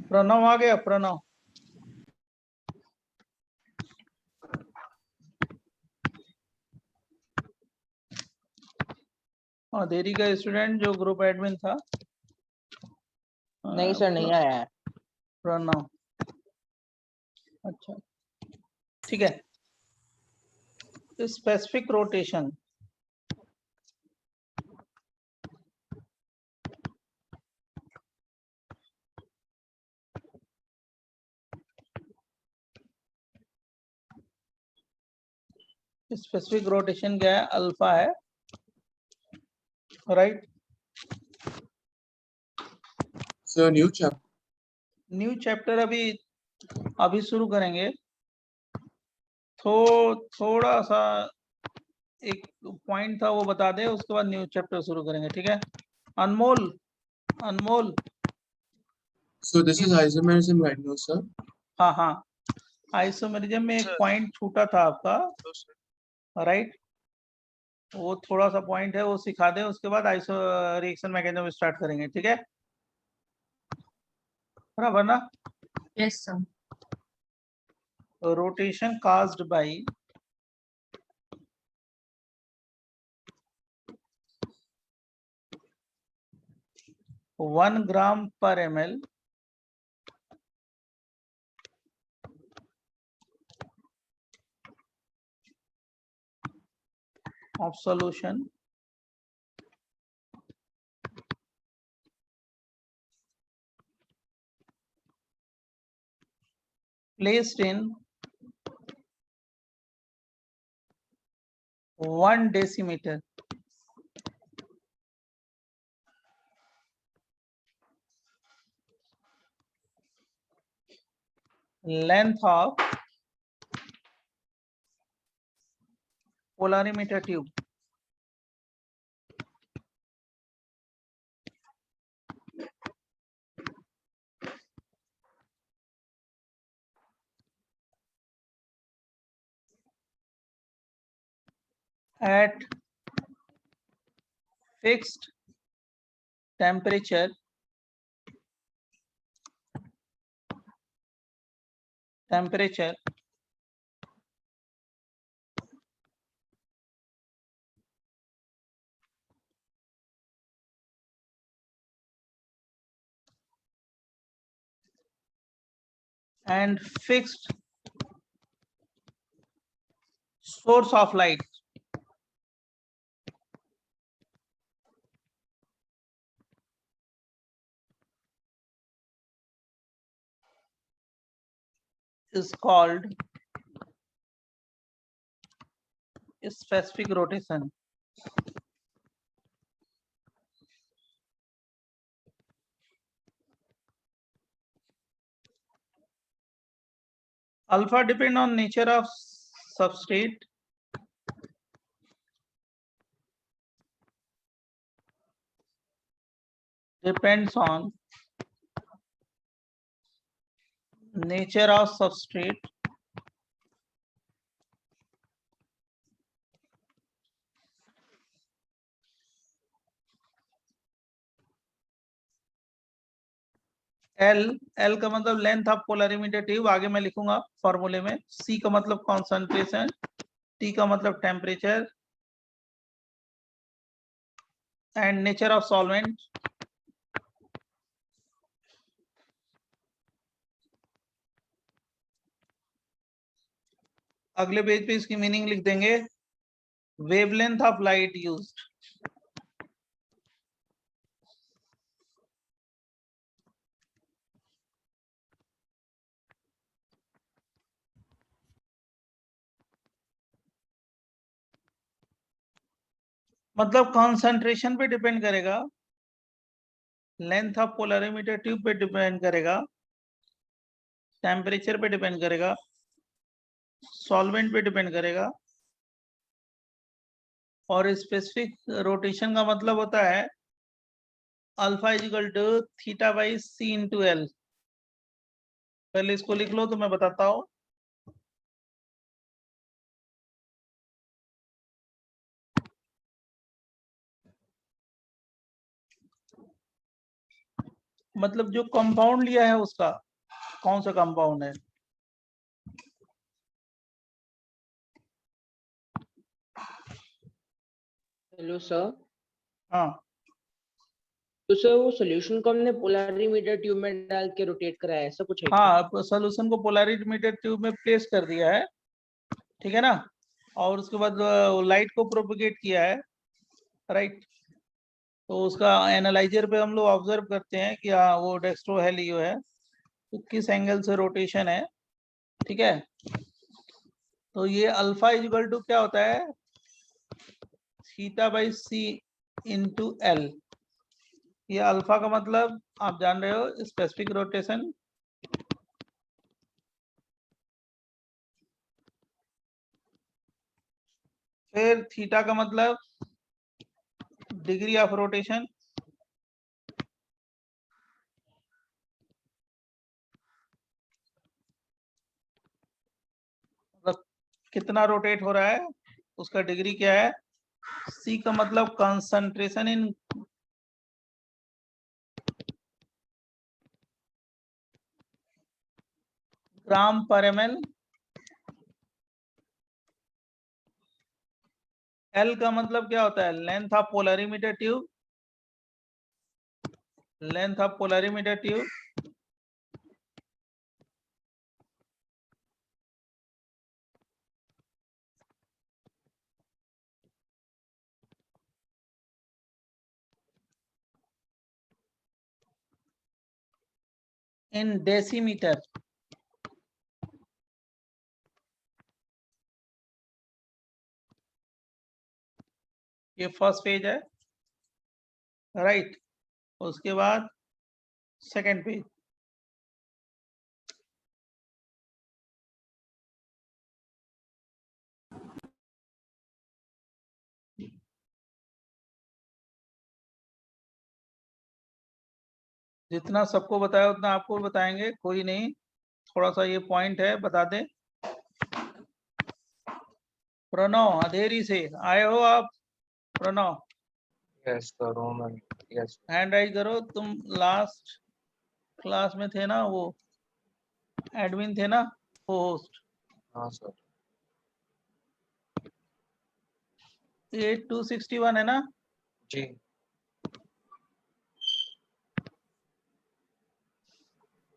प्रणव आ गया? प्रणव देरी का स्टूडेंट जो ग्रुप एडमिन था। नहीं सर, नहीं आया है। प्रणव, अच्छा ठीक है। स्पेसिफिक रोटेशन, स्पेसिफिक रोटेशन क्या है? अल्फा है, right? Sir new chapter, new chapter अभी शुरू करेंगे। थोड़ा सा एक पॉइंट था वो बता दे, उसके बाद न्यू चैप्टर शुरू करेंगे, ठीक है? Anmol, Anmol, so this is isomerism right now sir? हाँ हाँ, आइसोमेरिज्म में एक पॉइंट छूटा था आपका, राइट? वो थोड़ा सा पॉइंट है, वो सिखा दे, उसके बाद आइसो रिएक्शन मैकेनिज्म स्टार्ट करेंगे, ठीक है? बराबर ना? Yes sir. Rotation caused by one gram per ml of solution placed in 1 decimeter length of polarimeter tube at fixed temperature and fixed source of light is called specific rotation. Alpha depend on nature of substrate, depends on nature of substrate L का मतलब length of polarimeter tube, आगे मैं लिखूंगा फॉर्मूले में। C का मतलब concentration, T का मतलब temperature and nature of solvent. अगले पेज पे इसकी मीनिंग लिख देंगे। वेवलेंथ ऑफ लाइट यूज्ड, मतलब कॉन्सेंट्रेशन पे डिपेंड करेगा, लेंथ ऑफ पोलरिमीटर ट्यूब पे डिपेंड करेगा, टेम्परेचर पे डिपेंड करेगा, सॉल्वेंट पे डिपेंड करेगा। और स्पेसिफिक रोटेशन का मतलब होता है alpha is equal to theta by C into L. पहले इसको लिख लो तो मैं बताता हूं। मतलब जो कंपाउंड लिया है उसका कौन सा कंपाउंड है? Hello sir. हाँ तो सर वो सॉल्यूशन को हमने पोलरिमीटर ट्यूब में डाल के रोटेट कराया है, ऐसा कुछ है क्या? हाँ, सोल्यूशन को पोलरिमीटर ट्यूब में प्लेस कर दिया है, ठीक है ना, और उसके बाद लाइट को प्रोपिगेट किया है, राइट। तो उसका एनालाइजर पे हम लोग ऑब्जर्व करते हैं कि हाँ वो डेक्स्ट्रो है, लियो है, तो किस एंगल से रोटेशन है, ठीक है। तो ये अल्फा इक्वल टू क्या होता है, theta by C into L. ये अल्फा का मतलब आप जान रहे हो, स्पेसिफिक रोटेशन, फिर थीटा का मतलब डिग्री ऑफ रोटेशन, मतलब कितना रोटेट हो रहा है, उसका डिग्री क्या है। सी का मतलब कंसंट्रेशन इन ग्राम पर ml। एल का मतलब क्या होता है, length of polarimeter tube, length of polarimeter tube, in decimetre. ये फर्स्ट पेज है, राइट। उसके बाद सेकंड पेज, जितना सबको बताया उतना आपको बताएंगे, कोई नहीं, थोड़ा सा ये पॉइंट है, बता दें। प्रणव अंधेरी से आए हो आप, Pranav? Yes, sir, Roman. Yes. Hand raise करो, तुम लास्ट क्लास में थे ना, वो एडमिन थे ना, वो होस्ट। हाँ sir. 8261 है ना? जी.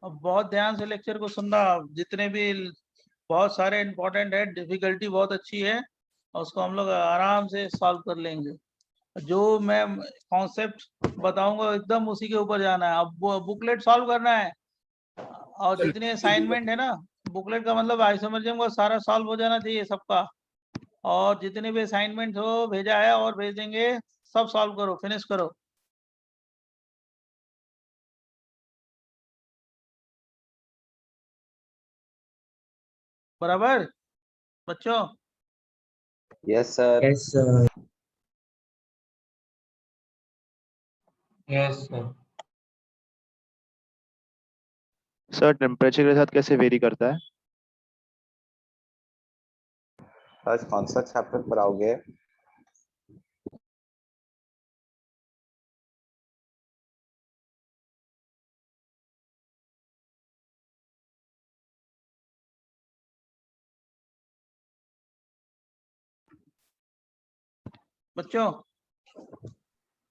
अब बहुत ध्यान से लेक्चर को सुनना, जितने भी बहुत सारे इंपॉर्टेंट है, डिफिकल्टी बहुत अच्छी है, और उसको हम लोग आराम से सॉल्व कर लेंगे। जो मैं कॉन्सेप्ट बताऊंगा एकदम उसी के ऊपर जाना है। अब बुकलेट सॉल्व करना है, और जितने असाइनमेंट है ना, बुकलेट का मतलब आइसोमेरिज्म का सारा सॉल्व हो जाना चाहिए सबका, और जितने भी असाइनमेंट हो भेजा है और भेज देंगे, सब सॉल्व करो, फिनिश करो। बराबर बच्चों? Yes sir. Yes, sir. Yes, sir. Sir temperature के साथ कैसे वेरी करता है? आज कौन सा चैप्टर पढ़ाओगे? बच्चों सर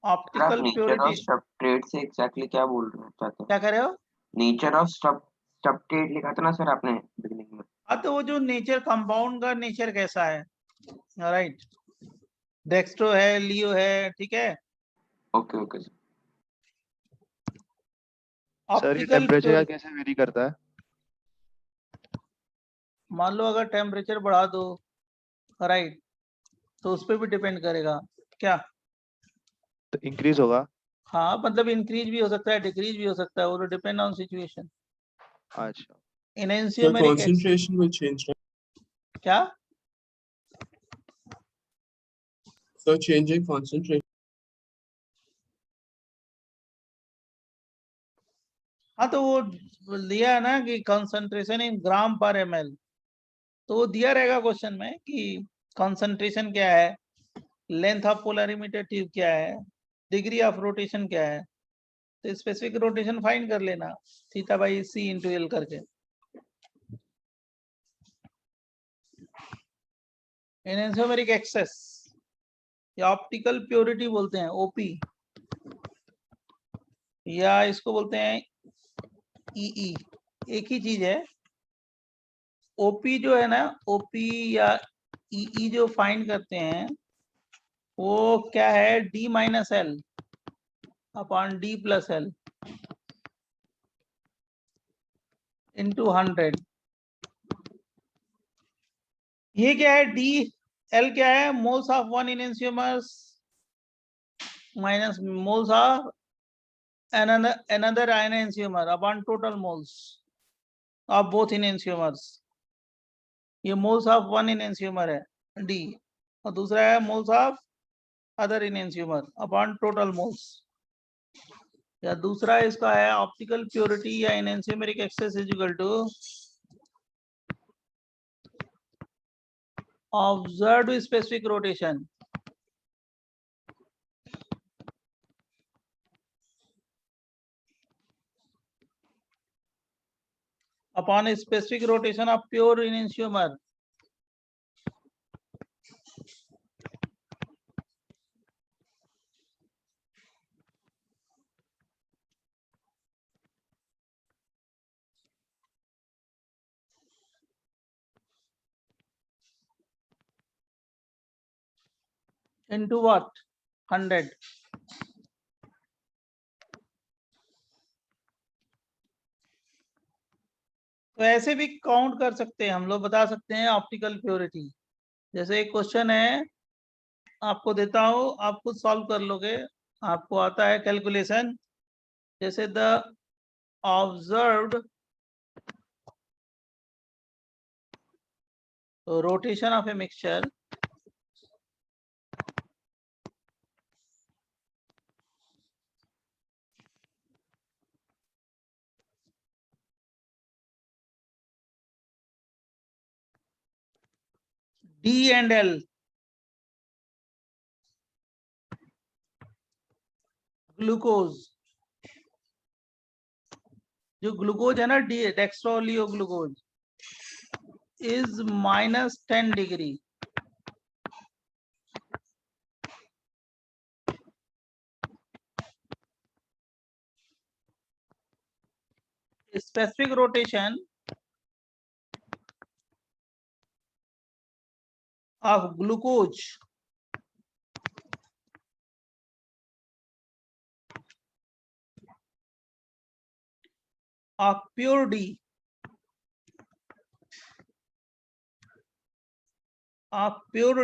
आप ऑप्टिकल नेचर प्योरिटी ऑफ सबट्रेट से एग्जैक्टली क्या बोल रहे चाहते क्या हैं? कर रहे हो? नेचर ऑफ सबट्रेट लिखा था ना सर आपने बिगिनिंग में। हाँ, तो वो जो नेचर, कंपाउंड का नेचर कैसा है, राइट। डेक्स्ट्रो है, लियो है, ठीक है। Okay okay sir. सर ये ऑप्टिकल टेम्परेचर का प्योरिटी, कैसे वेरी करता है? मान लो अगर टेम्परेचर बढ़ा दो, राइट, तो उस पर भी डिपेंड करेगा क्या। तो इंक्रीज होगा। हाँ, मतलब इंक्रीज भी हो सकता है, डिक्रीज भी हो सकता है, वो डिपेंड ऑन सिचुएशन। अच्छा, The इनेंशियोमेरिक concentration will change, right? क्या? So changing concentration. हाँ, तो वो दिया है ना कि कंसंट्रेशन इन ग्राम पर ml, तो वो दिया रहेगा क्वेश्चन में कि कंसंट्रेशन क्या है, लेंथ ऑफ पोलरिमीटर ट्यूब क्या है, डिग्री ऑफ रोटेशन क्या है, तो स्पेसिफिक रोटेशन फाइंड कर लेना theta by C into L करके। एनेंसियोमेरिक एक्सेस या ऑप्टिकल प्योरिटी बोलते हैं, ओपी, या इसको बोलते हैं ईई, एक ही चीज है। ओपी जो है ना, ओपी या ईई जो फाइंड करते हैं वो क्या है, D minus L upon D plus L into 100। ये क्या है, डी एल क्या है, moles of one enantiomers minus moles of another enantiomer upon total moles of both enantiomers। ये moles of one enantiomer है D, और दूसरा है moles of other enantiomer upon total moles। या दूसरा इसका है ऑप्टिकल प्योरिटी या enantiomeric excess is equal to observed specific rotation upon a specific rotation of pure enantiomer into what, 100। तो ऐसे भी काउंट कर सकते हैं हम लोग, बता सकते हैं ऑप्टिकल प्योरिटी। जैसे एक क्वेश्चन है आपको देता हूं, आप खुद सॉल्व कर लोगे, आपको आता है कैलकुलेशन। जैसे the observed rotation of a mixture D and L glucose, जो ग्लूकोज है ना dextro laevo glucose is -10 degree. Specific rotation of glucose of pure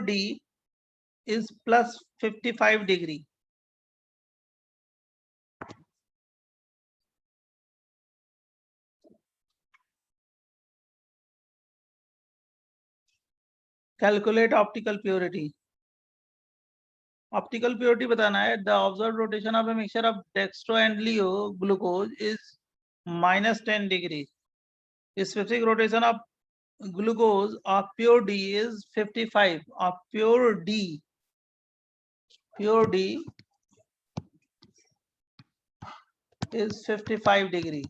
D is plus 55 degree। Calculate optical purity. Optical purity बताना है। The observe rotation of a mixture of dextro and laevo glucose is -10 degree. Specific rotation of glucose of pure D is 55 of pure D is 55 degree।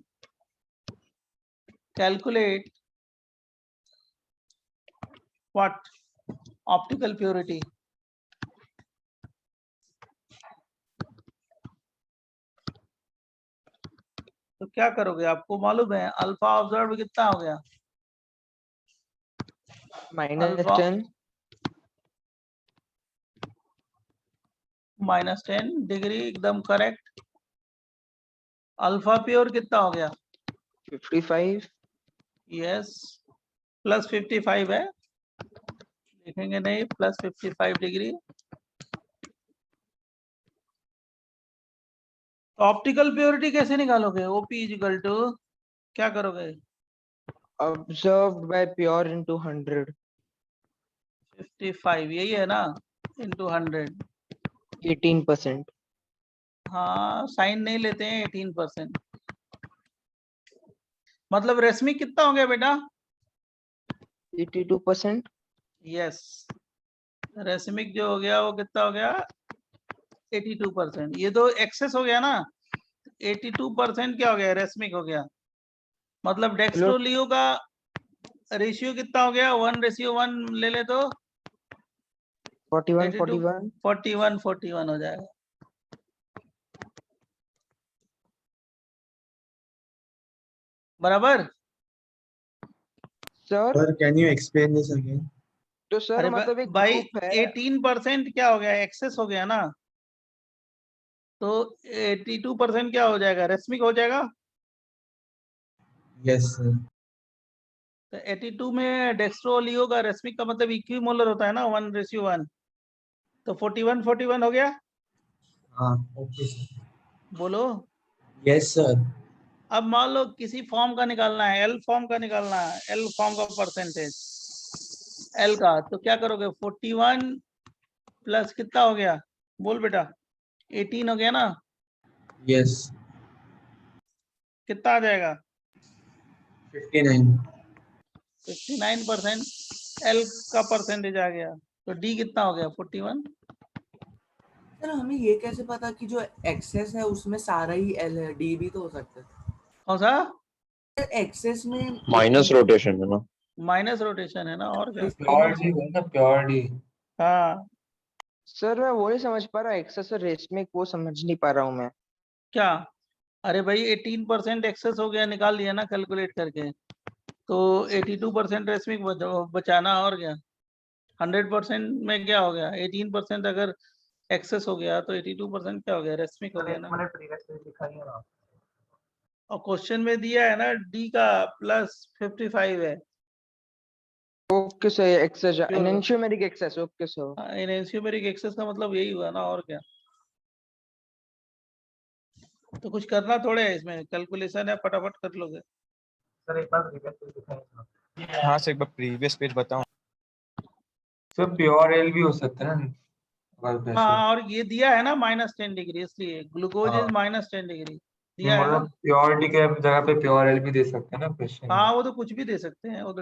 Calculate what, optical purity। तो क्या करोगे, आपको मालूम है alpha observe कितना हो गया, -10 -10 degree, एकदम करेक्ट। अल्फा प्योर कितना हो गया, 55 यस, प्लस 55 है, लिखेंगे नहीं, प्लस 55 डिग्री। ऑप्टिकल प्योरिटी कैसे निकालोगे, ओपी इक्वल टू क्या करोगे, observed by pure into 100 55 यही है ना, इंटू 100। 18%। हाँ साइन नहीं लेते हैं, 18%। मतलब रेशमी कितना हो गया बेटा, 82%। यस, रेशमिक जो हो गया वो कितना हो गया, 82%। ये तो एक्सेस हो गया ना, 82% क्या हो गया, रेसमिक हो गया। मतलब डेक्स्ट्रोलियो का रेशियो कितना हो गया, 1:1 ले ले तो 41 82 41 41 हो जाएगा। बराबर। Sir Sir, can you explain this again? तो सर अरे मतलब एक भाई ग्रुप है 18% क्या हो गया, एक्सेस हो गया ना, तो 82% क्या हो जाएगा, रेसमिक हो जाएगा। Yes, sir. तो 82 में डेक्स्ट्रोलियो का रेसमिक का मतलब इक्विमोलर होता है ना, 1:1, तो 41 हो गया। Okay, sir. बोलो। Yes, sir. अब मान लो किसी फॉर्म का निकालना है, एल फॉर्म का निकालना है, एल फॉर्म का परसेंटेज एल का, तो क्या करोगे, 41 प्लस कितना हो गया, बोल बेटा, 18 हो गया ना, Yes. कितना आ जाएगा, 59. 59% एल का परसेंटेज आ गया, तो डी कितना हो गया, 41। सर हमें ये कैसे पता कि जो एक्सेस है उसमें सारा ही एल है, डी भी तो हो सकता है। कौन सा, एक्सेस में माइनस रोटेशन है ना। माइनस रोटेशन है ना, और क्या। Purely. हाँ सर मैं वो नहीं समझ पा रहा एक्सेस और रेसमिक वो समझ नहीं पा रहा हूँ मैं। क्या, अरे भाई 18% एक्सेस हो गया, निकाल लिया ना कैलकुलेट करके, तो 82% रेसमिक बचाना, और क्या। 100% में क्या हो गया, 18% अगर एक्सेस हो गया तो 82% क्या हो गया, रेसमिक हो गया ना। और क्वेश्चन में दिया है ना डी का +55 है, okay sir excess enantiomeric excess okay sir. Enantiomeric excess का मतलब यही हुआ ना, और क्या। तो कुछ करना थोड़े है इसमें, कैलकुलेशन है, फटाफट कर लोगे। हाँ सर एक बार प्रीवियस पेज बताओ। सर प्योर एल भी हो सकता है ना, अगर वैसे। हाँ, और ये दिया है ना -10 डिग्री, इसलिए ग्लूकोज इज हाँ। -10 डिग्री दिया है ना। मतलब प्योरिटी के जगह पे प्योर एल भी दे सकते हैं ना क्वेश्चन। हाँ वो तो कुछ भी दे सकते हैं, वो तो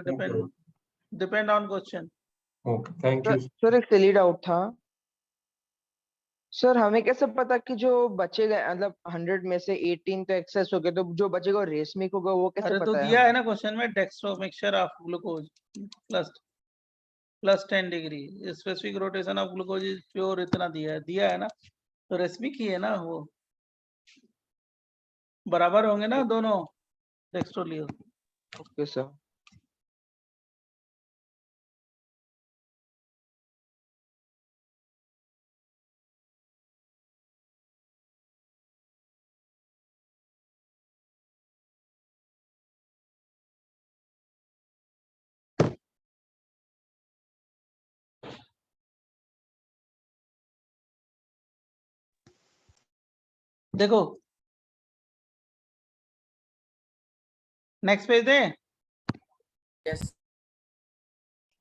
depend on question. Okay, thank you. Sir एक सिली डाउट था सर, हमें कैसे पता कि जो बचेगा मतलब 100 में से 18 तो एक्सेस हो गया, तो जो बचेगा रेसमिक होगा वो कैसे अरे तो पता है दिया है हमें? ना क्वेश्चन में, dextro mixture of glucose +10 degree, specific rotation of glucose is pure, इतना दिया है ना, तो रेसमिक ही है ना वो, बराबर होंगे ना दोनों डेक्स्ट्रोलियो। Okay sir. देखो नेक्स्ट पेज दे। यस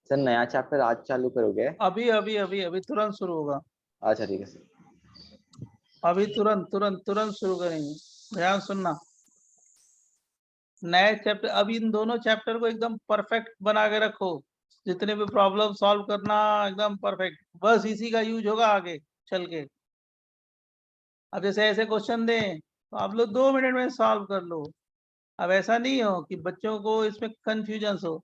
सर नया चैप्टर आज चालू करोगे? अभी अभी अभी अभी तुरंत शुरू होगा, अच्छा ठीक है सर। अभी तुरंत शुरू करेंगे, ध्यान सुनना। नए चैप्टर, अभी इन दोनों चैप्टर को एकदम परफेक्ट बना के रखो, जितने भी प्रॉब्लम सॉल्व करना एकदम परफेक्ट, बस इसी का यूज होगा आगे चल के। अब जैसे ऐसे क्वेश्चन दें तो आप लोग 2 मिनट में सॉल्व कर लो। अब ऐसा नहीं हो कि बच्चों को इसमें कंफ्यूजन हो।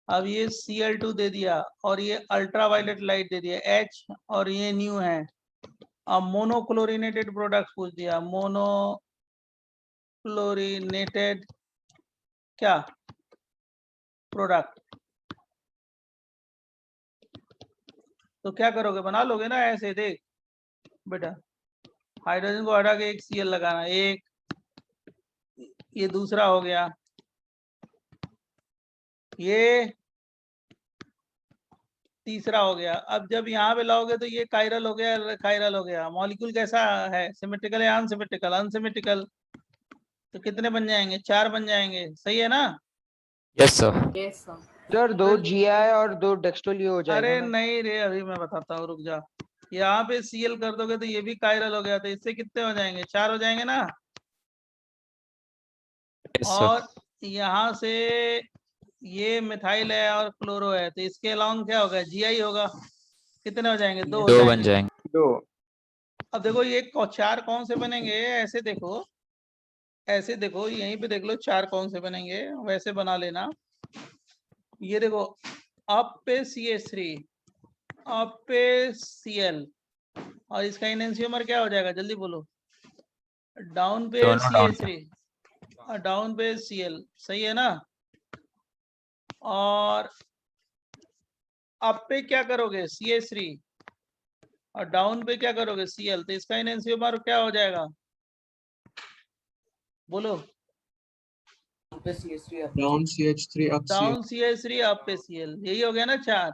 अब ये Cl2 दे दिया और ये अल्ट्रावायलेट लाइट दे दिया H, और ये न्यू है। अब मोनोक्लोरिनेटेड प्रोडक्ट पूछ दिया, मोनोक्लोरिनेटेड क्या प्रोडक्ट, तो क्या करोगे, बना लोगे ना ऐसे। देख बेटा, हाइड्रोजन को हटा के एक Cl लगाना, एक ये दूसरा हो गया, ये तीसरा हो गया। अब जब यहाँ पे लाओगे तो ये कायरल हो गया, कायरल हो गया। मॉलिक्यूल कैसा है, सिमेट्रिकल या अनसिमेट्रिकल, अनसिमेट्रिकल, तो कितने बन जाएंगे, 4 बन जाएंगे, सही है ना। Yes sir. Yes sir. Sir 2 GI और 2 डेक्स्ट्रोलियो हो जाएगा अरे ना? नहीं रे, अभी मैं बताता हूँ, रुक जा। यहाँ पे Cl कर दोगे तो ये भी कायरल हो गया, तो इससे कितने हो जाएंगे, 4 हो जाएंगे ना। यस और सर। यहाँ से ये मिथाइल है और क्लोरो है, तो इसके अलॉन्ग क्या होगा, Gi होगा, कितने हो जाएंगे, 2 हो 2 बन जाएंगे। जाएंगे। 2 अब देखो ये 4 कौन से बनेंगे, ऐसे देखो, ऐसे देखो, यहीं पे देख लो 4 कौन से बनेंगे, वैसे बना लेना। ये देखो, अप पे CH3, अप पे Cl, और इसका इनएंशियोमर क्या हो जाएगा, जल्दी बोलो। डाउन पे दोनों down CH3 और डाउन पे Cl, सही है ना। और अप पे क्या करोगे, CH3, और डाउन पे क्या करोगे, Cl, तो इसका इनएंशियोमर क्या हो जाएगा, बोलो। पे CH3 up down CH3 up down CH3 up पे Cl, यही हो गया ना 4।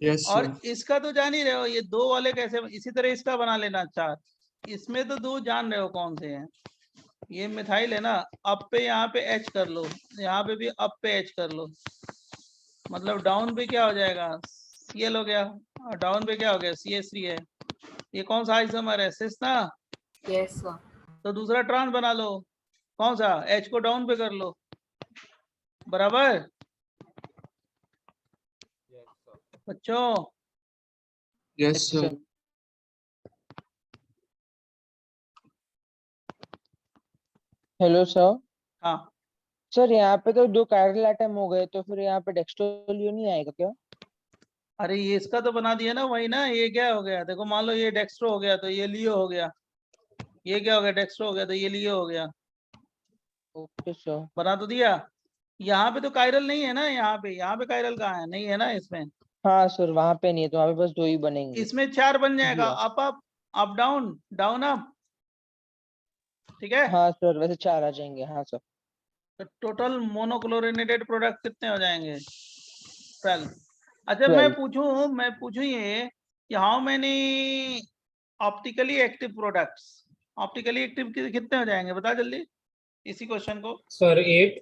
यस और सर इसका तो जान ही रहे हो, ये 2 वाले कैसे, इसी तरह इसका बना लेना 4। इसमें तो 2 जान रहे हो कौन से हैं। ये मिथाइल है ना, अप पे यहाँ पे H कर लो, यहाँ पे भी अप पे H कर लो, मतलब डाउन पे क्या हो जाएगा, Cl हो गया, और डाउन पे क्या हो गया, CH3 है। ये कौन सा आइसोमर है, सिस ना। yes sir तो दूसरा ट्रांस बना लो, कौन सा, H को डाउन पे कर लो, बराबर बच्चों। Yes sir hello sir. हाँ, सर यहाँ पे तो 2 कायरल एटम हो गए, तो फिर यहाँ पे डेक्स्ट्रोलियो नहीं आएगा क्या? अरे ये इसका तो बना दिया ना, वही ना, ये क्या हो गया, देखो मान लो ये डेक्स्ट्रो हो गया तो ये लियो हो गया, ये क्या हो गया, डेक्स्ट्रो हो गया तो ये लियो हो गया, ओके सर। बना तो दिया। यहाँ पे तो कायरल नहीं है ना, यहाँ पे कायरल कहाँ है, नहीं है ना इसमें। हाँ सर, वहां पे नहीं है, तो वहां पे बस 2 ही बनेंगे। इसमें 4 बन जाएगा, जी। Up up, up down, down up, ठीक है। हाँ सर, वैसे 4 आ जाएंगे, हाँ सर। तो टोटल मोनोक्लोरिनेटेड प्रोडक्ट कितने हो जाएंगे, 12। अच्छा 12। मैं पूछूं ये कि how many optically active products, optically active कितने हो जाएंगे, बता जल्दी इसी क्वेश्चन को। Sir 8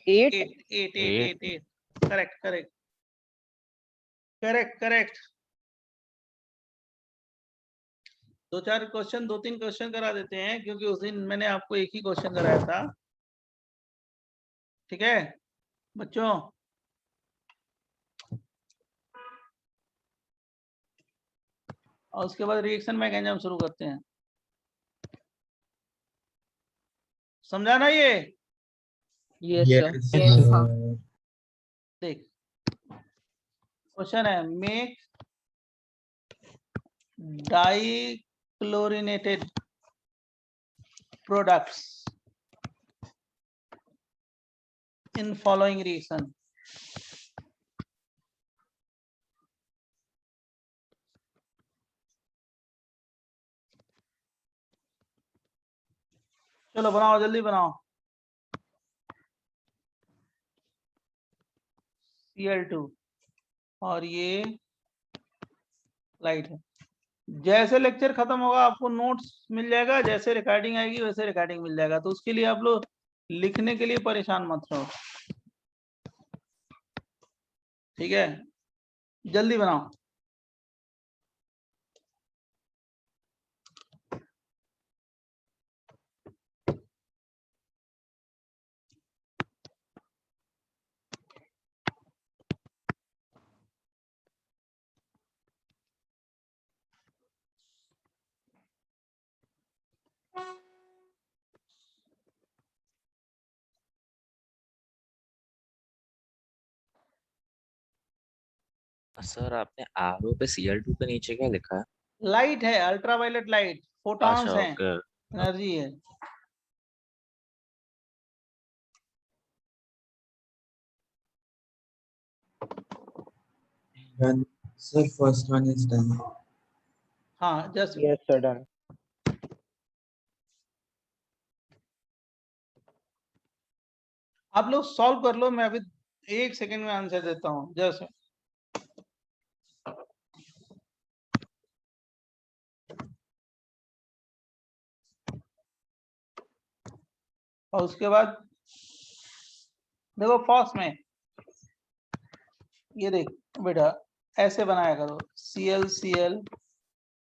8। 8 correct correct correct correct. 2-4 question, 2-3 question करा देते हैं, क्योंकि उस दिन मैंने आपको एक ही क्वेश्चन कराया था, ठीक है बच्चों। और उसके बाद रिएक्शन मैकेनिज्म शुरू करते हैं, समझा ना ये। Yes sir. yes sir देख, क्वेश्चन है, make dichlorinated products in following reaction. चलो बनाओ, जल्दी बनाओ। Cl2 और ये लाइट है। जैसे लेक्चर खत्म होगा आपको नोट्स मिल जाएगा, जैसे रिकॉर्डिंग आएगी वैसे रिकॉर्डिंग मिल जाएगा, तो उसके लिए आप लोग लिखने के लिए परेशान मत रहो, ठीक है, जल्दी बनाओ। सर आपने आरओ पे Cl2 के नीचे क्या लिखा है? लाइट है, अल्ट्रावायलेट लाइट, फोटॉन्स अच्छा हैं, ओके। एनर्जी है। Sir first one is done. हाँ जस्ट यस सर, डन। आप लोग सॉल्व कर लो, मैं अभी 1 सेकंड में आंसर देता हूँ, जस्ट। और उसके बाद देखो फर्स्ट में ये देख बेटा, ऐसे बनाया करो, Cl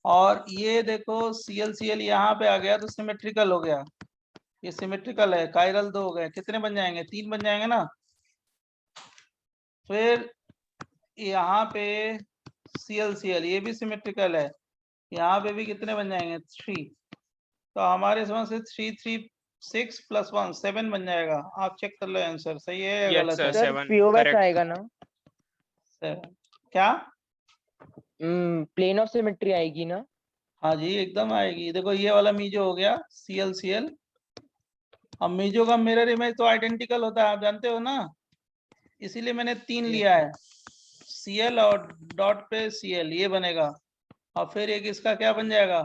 और ये देखो Cl यहाँ पे आ गया तो सिमेट्रिकल हो गया, ये सिमेट्रिकल है, कायरल 2 हो गए, कितने बन जाएंगे, 3 बन जाएंगे ना। फिर यहाँ पे Cl ये भी सिमेट्रिकल है, यहाँ पे भी कितने बन जाएंगे, 3। तो हमारे इसमें से 336 प्लस 1 7 बन जाएगा। आप चेक कर लो आंसर सही है या गलत है। सर पीओएस आएगा ना? 7 क्या? प्लेन ऑफ सिमेट्री आएगी ना? हाँ जी एकदम आएगी। देखो ये वाला मीजो हो गया CL अब मीजो का मिरर इमेज तो आइडेंटिकल होता है आप जानते हो ना, इसीलिए मैंने 3 लिया है। CL और डॉट पे CL ये बनेगा, और फिर एक इसका क्या बन जाएगा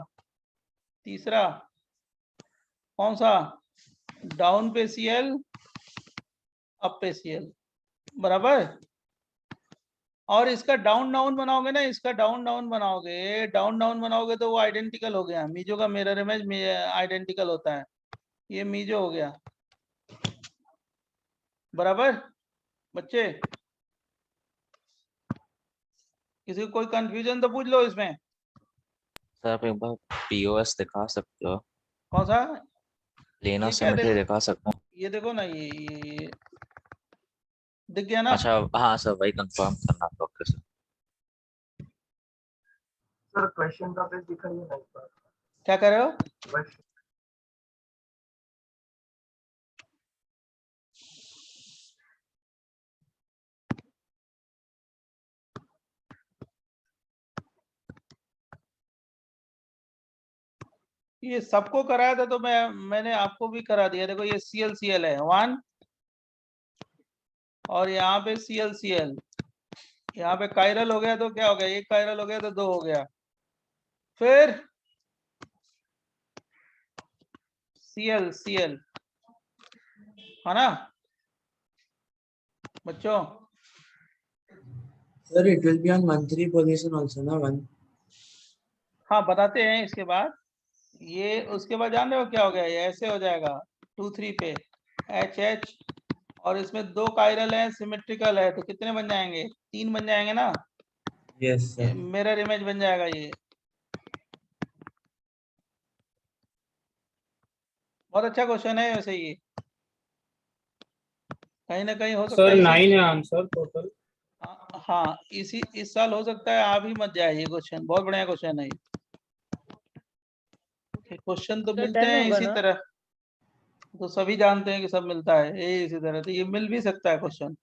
तीसरा, कौन सा, डाउन पे CL अप पे CL बराबर। और इसका डाउन डाउन बनाओगे ना, इसका डाउन डाउन बनाओगे तो वो आइडेंटिकल हो गया। मीजो का मिरर इमेज आइडेंटिकल होता है, ये मीजो हो गया बराबर। बच्चे किसी को कोई कंफ्यूजन तो पूछ लो इसमें। सर आप एक बार पीओएस दिखा सकते हो? कौन सा? प्लेन ऑफ ये क्या सिमेट्री देखो, दिखा सकते हो? ये देखो ना, ये दिख गया ना? अच्छा हाँ सर, वही कंफर्म करना था। Okay sir. सर क्वेश्चन का पेज दिखाइए ना एक बार। क्या कर रहे हो? Question- ये सबको कराया था तो मैंने आपको भी करा दिया। देखो ये CL है 1, और यहाँ पे CL, यहाँ पे कायरल हो गया तो क्या हो गया, एक कायरल हो गया तो 2 हो गया। फिर CL है ना बच्चों? Sir, it will be on 1-3 position also, na 1. हाँ बताते हैं इसके बाद। ये उसके बाद जान रहे हो क्या हो गया, ये ऐसे हो जाएगा 2 3 पे HH, और इसमें 2 कायरल है सिमेट्रिकल है तो कितने बन जाएंगे, 3 बन जाएंगे ना। Yes, sir. मिरर इमेज बन जाएगा ये। बहुत अच्छा क्वेश्चन है वैसे ये, कहीं ना कहीं हो सकता है 9 है आंसर टोटल। हाँ इस साल हो सकता है आप ही मत जाए ये क्वेश्चन। बहुत बढ़िया क्वेश्चन है ये। क्वेश्चन तो सर मिलते 10 हैं होगा इसी ना? तरह, तो सभी जानते हैं कि सब मिलता है ये इसी तरह, तो ये मिल भी सकता है क्वेश्चन।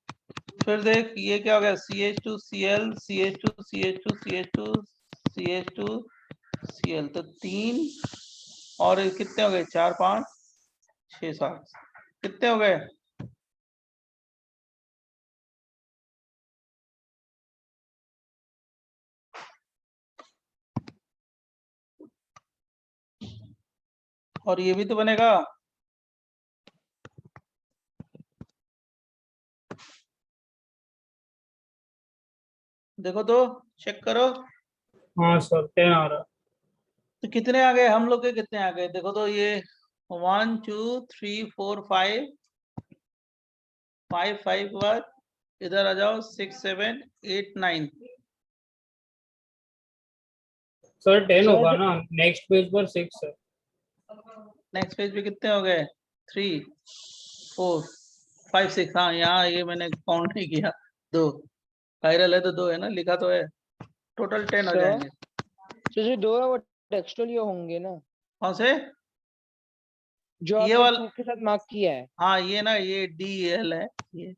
फिर देख ये क्या हो गया, CH2Cl CH2CH2CH2 CH2Cl, तो 3 और ये कितने हो गए, 4 5 6 7 कितने हो गए, और ये भी तो बनेगा। देखो तो चेक करो हाँ सर 10 आ रहा है। तो कितने आ गए हम लोग के, कितने आ गए देखो तो। ये 1 2 3 4 5 5 5 के बाद इधर आ जाओ 6 7 8 9। सर 10 सर होगा ना, नेक्स्ट पेज पर 6 है। नेक्स्ट पेज पे कितने हो गए, 3 4 5 6। हाँ यहाँ ये मैंने काउंट नहीं किया, 2 कायरल है तो 2 है ना, लिखा तो है। टोटल 10 हो सर जाएंगे। जो 2 है वो टेक्सटुअल ही होंगे ना, कौन से? जो ये आपने वाला, 2 के साथ मार्क किया है? हाँ ये ना, ये DL है ये,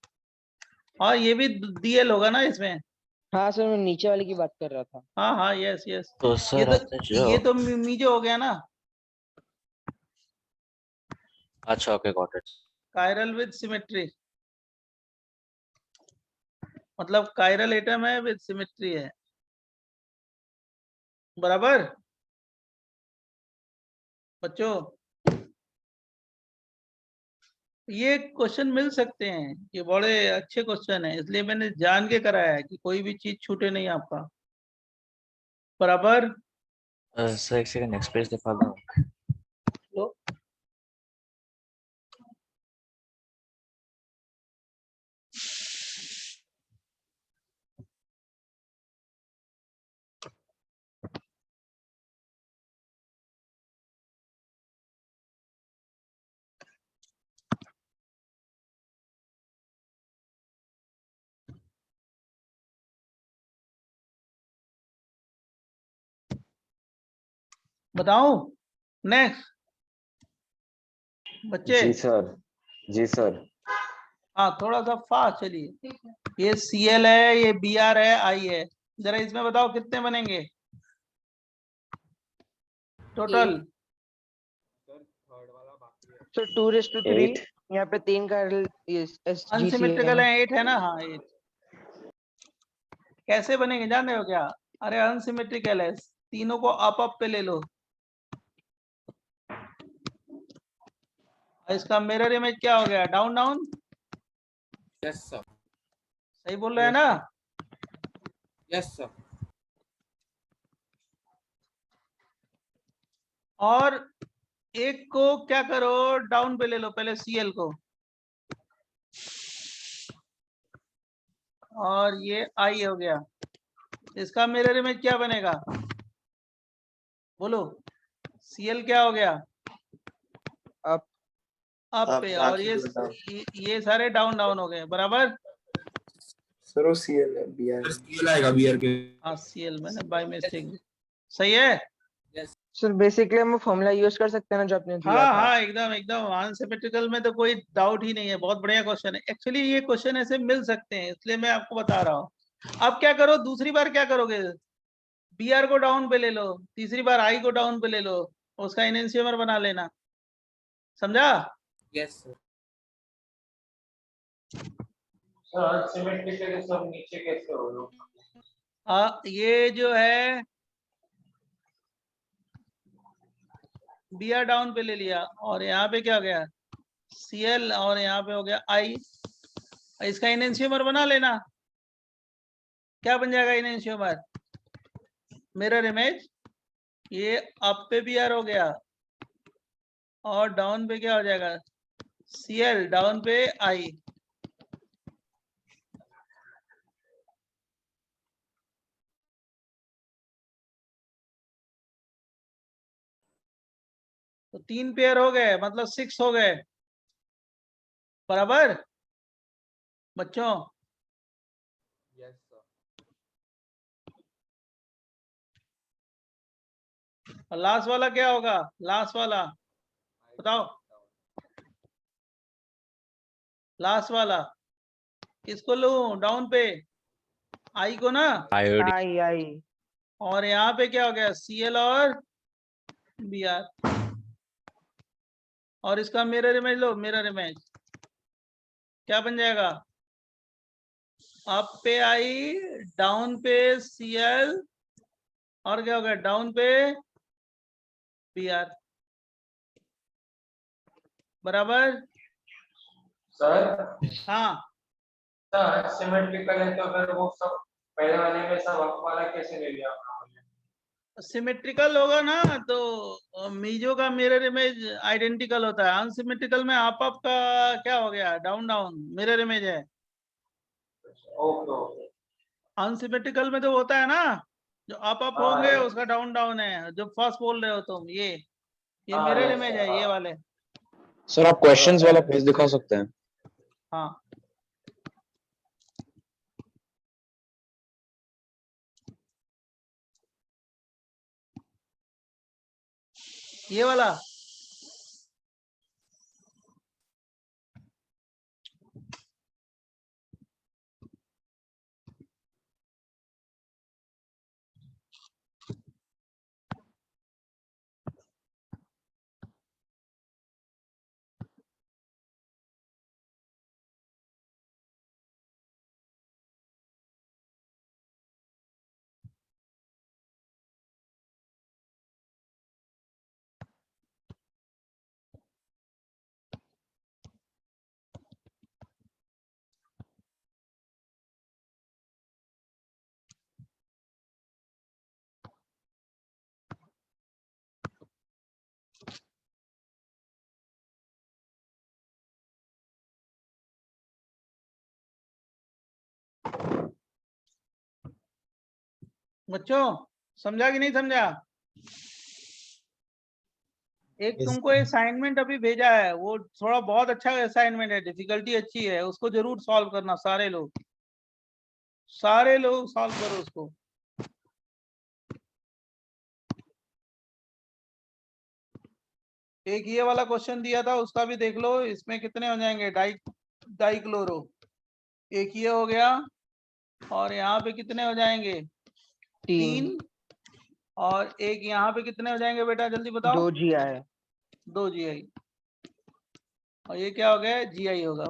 और ये भी DL होगा ना इसमें। हाँ सर मैं नीचे वाले की बात कर रहा था। हाँ हाँ यस यस, तो सर आपने जो ये तो मीजो हो गया ना, अच्छा okay got it. Chiral with symmetry, मतलब कायरल एटम है विद सिमेट्री है बराबर बच्चों। ये क्वेश्चन मिल सकते हैं, ये बड़े अच्छे क्वेश्चन है, इसलिए मैंने जान के कराया है कि कोई भी चीज छूटे नहीं आपका बराबर। सर एक सेकंड, नेक्स्ट पेज दिखा दो। तो बताऊं नेक्स्ट, बच्चे जी सर, जी सर। हाँ थोड़ा सा फास्ट चलिए। ये CL है, ये BR है, I है। जरा इसमें बताओ कितने बनेंगे टोटल? सर 2:3 8 यहाँ पे 3 का SGC है अनसिमेट्रिकल ना। है 8 है ना? हाँ 8। कैसे बनेंगे जान रहे हो क्या? अरे अनसिमेट्रिकल है, तीनों को अप पे ले लो। इसका मिरर इमेज क्या हो गया? Down down. Yes sir. सही बोल रहे हैं ना? Yes sir. और एक को क्या करो, डाउन पे ले लो पहले, CL को। और ये I हो गया। इसका मिरर इमेज क्या बनेगा बोलो? CL क्या हो गया? अप अप पे। और ये सारे डाउन डाउन हो गए, बराबर। सर वो CL है BR आएगा BR के। हाँ CL मैंने बाय मिस्टेक। सही है। सर बेसिकली हम फॉर्मूला यूज कर सकते हैं ना जो आपने दिया हाँ था। हाँ एकदम एकदम अनसिमेट्रिकल में तो कोई डाउट ही नहीं है। बहुत बढ़िया क्वेश्चन है। एक्चुअली ये क्वेश्चन ऐसे मिल सकते हैं, इसलिए मैं आपको बता रहा हूँ। अब क्या करो, दूसरी बार क्या करोगे? BR को डाउन पे ले लो, तीसरी बार I को डाउन पे ले लो, उसका इनेंशियमर बना लेना। समझा? Yes sir. अनसिमेट्रिकल सब नीचे कैसे हो लोग? ये जो है BR डाउन पे ले लिया, और यहाँ पे क्या हो गया? CL, और यहाँ पे हो गया I। इसका इनेंशियमर बना लेना। क्या बन जाएगा इनेंशियमर? Mirror image. ये अप पे BR हो गया, और डाउन पे क्या हो जाएगा? CL, डाउन पे I। तो 3 पेयर हो गए, मतलब 6 हो गए, बराबर बच्चों। और लास्ट वाला क्या होगा? लास्ट वाला बताओ। लास्ट वाला किसको लूं डाउन पे? I को ना। आयोडी आई और यहाँ पे क्या हो गया? CL और BR। और इसका मिरर इमेज लो, मिरर इमेज क्या बन जाएगा? अप पे I, डाउन पे CL, और क्या हो गया? डाउन पे BR, बराबर। सर हाँ अनसिमेट्रिकल है तो फिर वो सब पहले वाले में सब अप वाला कैसे ले लिया आपने? सिमेट्रिकल होगा ना तो मीजो का मिरर इमेज आइडेंटिकल होता है। अनसिमेट्रिकल में अप अप का क्या हो गया? डाउन डाउन मिरर इमेज है। Okay okay. अनसिमेट्रिकल में तो होता है ना, जो अप अप होंगे हाँ, उसका डाउन डाउन है। जो फर्स्ट बोल रहे हो तुम, ये हाँ, मिरर yes, इमेज है, ये हाँ। वाले। सर आप क्वेश्चंस वाला पेज दिखा सकते हैं? हाँ ये वाला। बच्चों समझा कि नहीं समझा? एक तुमको असाइनमेंट अभी भेजा है, वो थोड़ा बहुत अच्छा असाइनमेंट है, डिफिकल्टी अच्छी है, उसको जरूर सॉल्व करना। सारे लोग सॉल्व करो उसको। एक ये वाला क्वेश्चन दिया था उसका भी देख लो, इसमें कितने हो जाएंगे डाइक्लोरो, एक ये हो गया, और यहाँ पे कितने हो जाएंगे 3, और एक यहाँ पे कितने हो जाएंगे बेटा जल्दी बताओ? 2 GI 2 GI, और ये क्या हो गया GI होगा।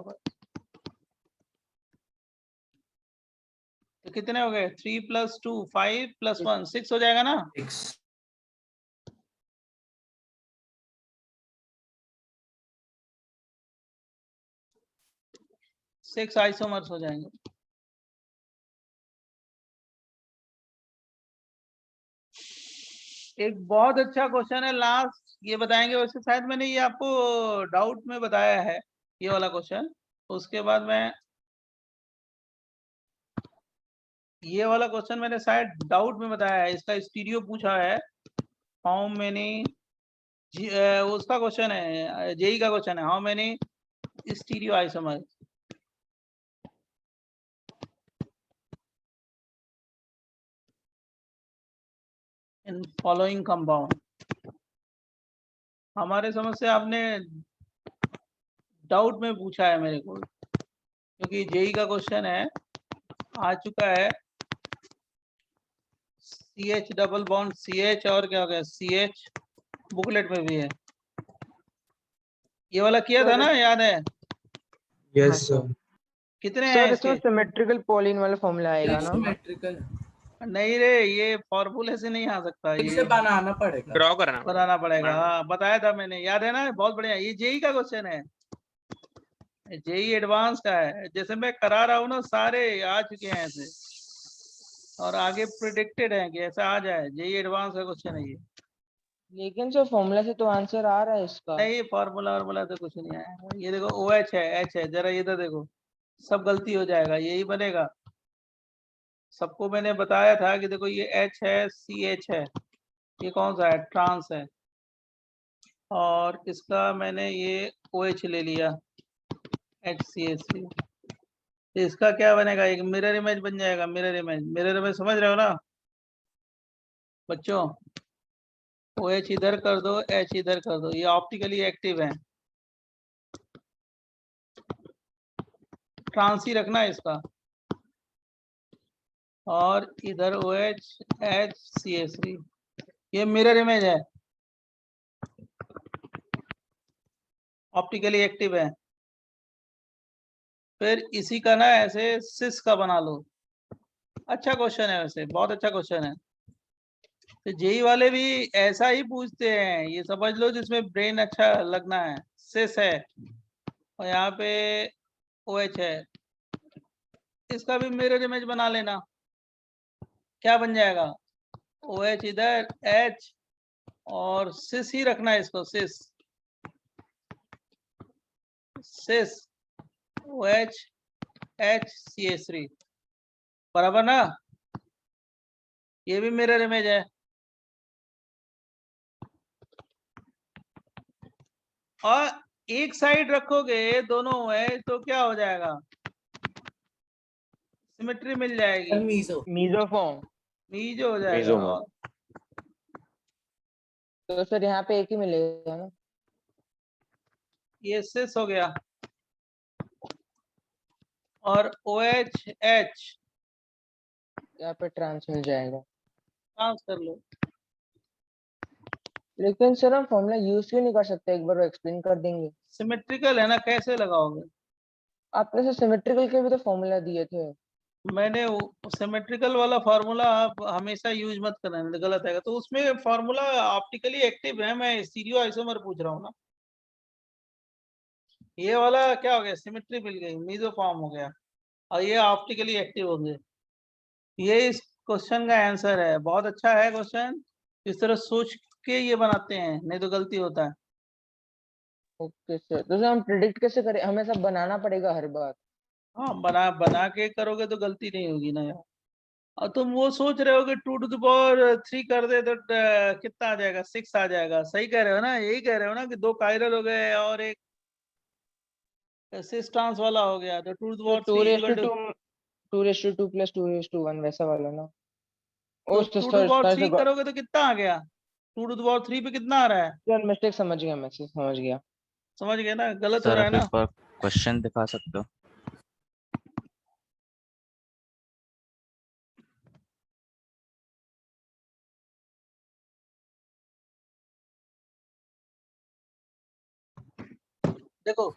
तो कितने हो गए 3 + 2 5 + 1 6 हो जाएगा ना? 6 आइसोमर्स हो जाएंगे। एक बहुत अच्छा क्वेश्चन है लास्ट, ये बताएंगे, वैसे शायद मैंने ये आपको डाउट में बताया है ये वाला क्वेश्चन, उसके बाद मैं ये वाला क्वेश्चन मैंने शायद डाउट में बताया है, इसका स्टीरियो पूछा है, हाउ मेनी, उसका क्वेश्चन है जेई का क्वेश्चन है, how many stereo isomers in following compound. हमारे समझ से आपने डाउट में पूछा है मेरे को, क्योंकि जेई का क्वेश्चन है, आ चुका है, CH डबल बॉन्ड CH और क्या हो गया CH, बुकलेट में भी है, ये वाला किया था ना, याद है? Yes sir. कितने हैं सर इसके? इसमें सिमेट्रिकल पॉलिन वाला फॉर्मूला आएगा ना? सिमेट्रिकल नहीं रे, ये फॉर्मूले से नहीं आ सकता, फिर ये से बनाना पड़ेगा, ड्रॉ करना बनाना पड़ेगा। हाँ बताया था मैंने, याद है ना? बहुत बढ़िया, ये जेई का क्वेश्चन है, जेई एडवांस का है, जैसे मैं करा रहा हूँ ना, सारे आ चुके हैं ऐसे, और आगे प्रिडिक्टेड है कि ऐसा आ जाए, जेई एडवांस का क्वेश्चन है ये। लेकिन सर फॉर्मूला से तो आंसर आ रहा है इसका। नहीं, फॉर्मूला वार्मूला तो कुछ नहीं आया, ये देखो OH है, H है, जरा इधर देखो, सब गलती हो जाएगा, यही बनेगा। सबको मैंने बताया था कि देखो ये H है, CH है, ये कौन सा है, ट्रांस है, और इसका मैंने ये OH ले लिया, HCH3, तो इसका क्या बनेगा, एक मिरर इमेज बन जाएगा, मिरर इमेज समझ रहे हो ना बच्चों? OH इधर कर दो, H इधर कर दो, ये ऑप्टिकली एक्टिव है, ट्रांस ही रखना है इसका, और इधर OH HCH3, ये मिरर इमेज है, ऑप्टिकली एक्टिव है। फिर इसी का ना ऐसे सिस का बना लो, अच्छा क्वेश्चन है, वैसे बहुत अच्छा क्वेश्चन है। तो जेई वाले भी ऐसा ही पूछते हैं, ये समझ लो जिसमें ब्रेन अच्छा लगना है, सिस है, और यहाँ पे OH है, इसका भी मिरर इमेज बना लेना, क्या बन जाएगा, OH इधर, H, और सिस ही रखना है इसको, सिस OH HCH3, बराबर ना? ये भी मिरर इमेज है, और एक साइड रखोगे दोनों OH तो क्या हो जाएगा, सिमेट्री मिल जाएगी, मीजोफॉर्म। मीजो हो जाएगा। मीजोफॉर्म। तो सर यहाँ पे एक ही मिलेगा ना? ये सिस हो गया, और OH यहाँ पे ट्रांस मिल जाएगा। ट्रांस कर लो। लेकिन सर हम फॉर्मूला यूज क्यों नहीं कर सकते, एक बार एक्सप्लेन कर देंगे? सिमेट्रिकल है ना, कैसे लगाओगे? आपने सर सिमेट्रिकल के भी तो फॉर्मूला दिए थे। मैंने सिमेट्रिकल वाला फार्मूला आप हमेशा यूज मत करना, नहीं तो गलत है, तो उसमें फार्मूला ऑप्टिकली एक्टिव है, मैं स्टीरियो आइसोमर पूछ रहा हूँ ना, ये वाला क्या हो गया, सिमेट्री मिल गई, मीजोफॉर्म हो गया, और ये ऑप्टिकली एक्टिव हो गए। ये इस क्वेश्चन का आंसर है, बहुत अच्छा है क्वेश्चन, इस तरह सोच के ये बनाते हैं, नहीं तो गलती होता है। ओके सर, तो सर हम प्रिडिक्ट कैसे करें, हमें सब बनाना पड़ेगा हर बार? हाँ, बना के करोगे तो गलती नहीं होगी ना यार। और तुम वो सोच रहे हो कि 2⁻³ कर दे तो कितना आ जाएगा, 6 आ जाएगा, सही कह रहे हो ना, यही कह रहे हो ना कि 2 कायरल हो गए और एक सिस ट्रांस वाला हो गया, तो 2⁻³ 2:2 + 2:1 वैसा वाला ना? तो ओ सर 2⁻³ करोगे तो कितना आ गया, 2 to the power 3 पे कितना आ रहा है? सर मिस्टेक समझ गया, मैं समझ गया। समझ गए ना, गलत हो सर रहा है आप ना। एक बार क्वेश्चन दिखा सकते हो? देखो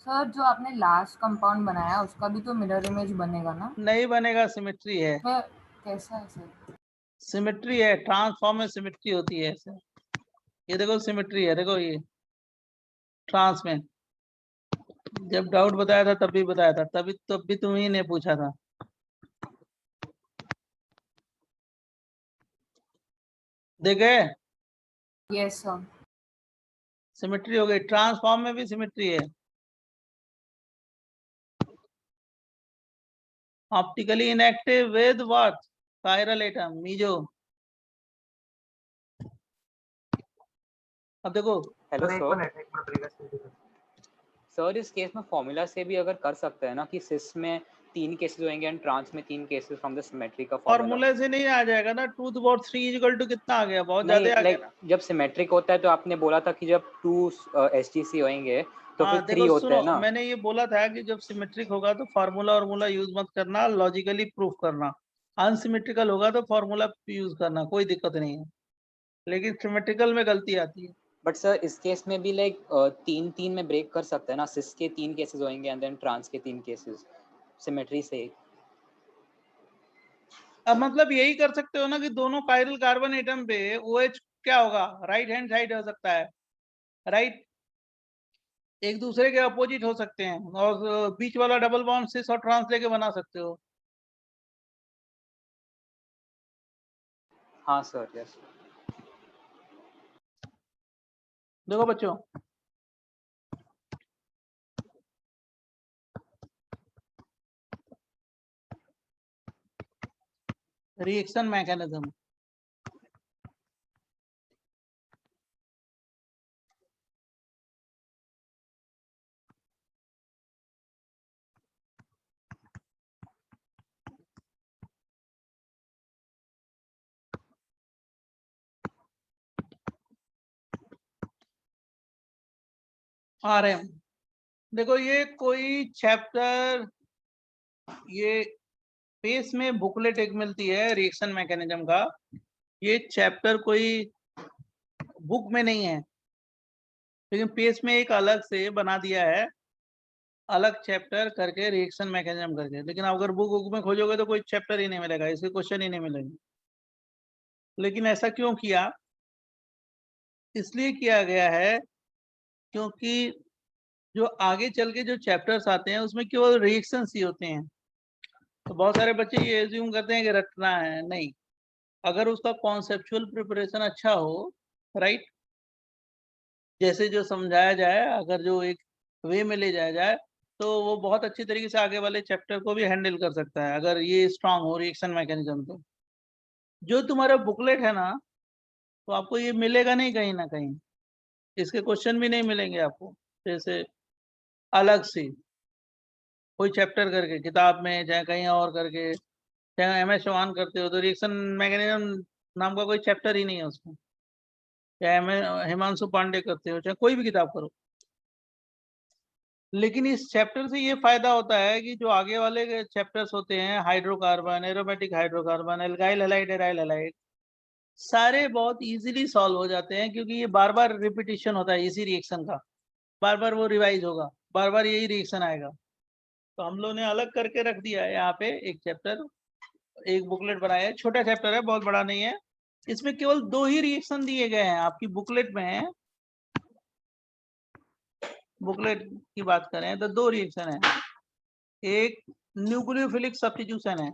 सर जो आपने लास्ट कंपाउंड बनाया उसका भी तो मिरर इमेज बनेगा ना? नहीं बनेगा, सिमेट्री है। कैसा है सर? सिमेट्री है, ट्रांसफॉर्म में सिमेट्री होती है ऐसे। ये देखो सिमेट्री है, देखो ये ट्रांस में। जब डाउट बताया था तब भी बताया था, तब भी तुम्ही ने पूछा था। देखे? Yes sir. सिमेट्री हो गई, ट्रांसफॉर्म में भी सिमेट्री है। Optically inactive with what? Chiral atom, meso. अब देखो हेलो सर एक सर। मिनट, एक मिनट प्रीवियस पेज दिखा। सर इस केस में फॉर्मूला से भी अगर कर सकते हैं ना कि सिस में 3 केसेस होंगे एंड ट्रांस में 3 केसेस फ्रॉम द सिमेट्री का फॉर्मूला। फॉर्मूले से नहीं आ जाएगा ना। 2 to the power 3 equal to कितना आ गया? बहुत नहीं ज्यादा आ गया लाइक ना। जब सिमेट्रिक होता है तो आपने बोला था कि जब 2 एसटीसी होंगे तो फिर 3 देखो होते सुनो, हैं ना। मैंने ये बोला था कि जब सिमेट्रिक होगा तो फार्मूला और यूज मत करना, लॉजिकली प्रूफ करना। अनसिमेट्रिकल होगा तो फार्मूला यूज करना, कोई दिक्कत नहीं है। लेकिन सिमेट्रिकल में गलती आती है। बट सर इस केस में भी लाइक 3 में ब्रेक कर सकते हैं ना, सिस के 3 केसेस होंगे एंड देन ट्रांस के 3 केसेस सिमेट्री से। अब मतलब यही कर सकते हो ना कि दोनों कायरल कार्बन एटम पे OH क्या होगा? राइट हैंड साइड हो सकता है, राइट। एक दूसरे के अपोजिट हो सकते हैं, और बीच वाला डबल बॉन्ड सिस और ट्रांस लेके बना सकते हो। हाँ सर यस। देखो बच्चों, रिएक्शन मैकेनिज्म। RM, देखो ये कोई चैप्टर, ये पेस में बुकलेट एक मिलती है रिएक्शन मैकेनिज्म का। ये चैप्टर कोई बुक में नहीं है, लेकिन पेस में एक अलग से बना दिया है, अलग चैप्टर करके रिएक्शन मैकेनिज्म करके। लेकिन अगर बुक में खोजोगे तो कोई चैप्टर ही नहीं मिलेगा, इसके क्वेश्चन ही नहीं मिलेंगे। लेकिन ऐसा क्यों किया? इसलिए किया गया है क्योंकि जो आगे चल के जो चैप्टर्स आते हैं उसमें केवल रिएक्शंस ही होते हैं। तो बहुत सारे बच्चे ये एज्यूम करते हैं कि रटना है, नहीं। अगर उसका कॉन्सेप्चुअल प्रिपरेशन अच्छा हो, राइट, जैसे जो समझाया जाए, अगर जो एक वे में ले जाया जाए, तो वो बहुत अच्छी तरीके से आगे वाले चैप्टर को भी हैंडल कर सकता है, अगर ये स्ट्रांग हो रिएक्शन मैकेनिज्म। तो जो तुम्हारा बुकलेट है ना, तो आपको ये मिलेगा नहीं कहीं ना कहीं, इसके क्वेश्चन भी नहीं मिलेंगे आपको। जैसे अलग से कोई चैप्टर करके किताब में, चाहे कहीं और करके, चाहे MS चौहान करते हो तो रिएक्शन मैकेनिज्म नाम का कोई चैप्टर ही नहीं है उसमें। चाहे हिमांशु पांडे करते हो, चाहे कोई भी किताब करो। लेकिन इस चैप्टर से ये फायदा होता है कि जो आगे वाले चैप्टर्स होते हैं, hydrocarbon, aromatic hydrocarbon, alkyl halide, aryl halide, सारे बहुत इजीली सॉल्व हो जाते हैं, क्योंकि ये बार बार रिपीटिशन होता है इसी रिएक्शन का, बार बार वो रिवाइज होगा, बार बार यही रिएक्शन आएगा। तो हम लोगों ने अलग करके रख दिया है यहाँ पे एक चैप्टर, एक बुकलेट बनाया है। छोटा चैप्टर है, बहुत बड़ा नहीं है। इसमें केवल 2 ही रिएक्शन दिए गए हैं आपकी बुकलेट में। बुकलेट की बात करें तो 2 रिएक्शन है। एक न्यूक्लियोफिलिक सब्स्टिट्यूशन है,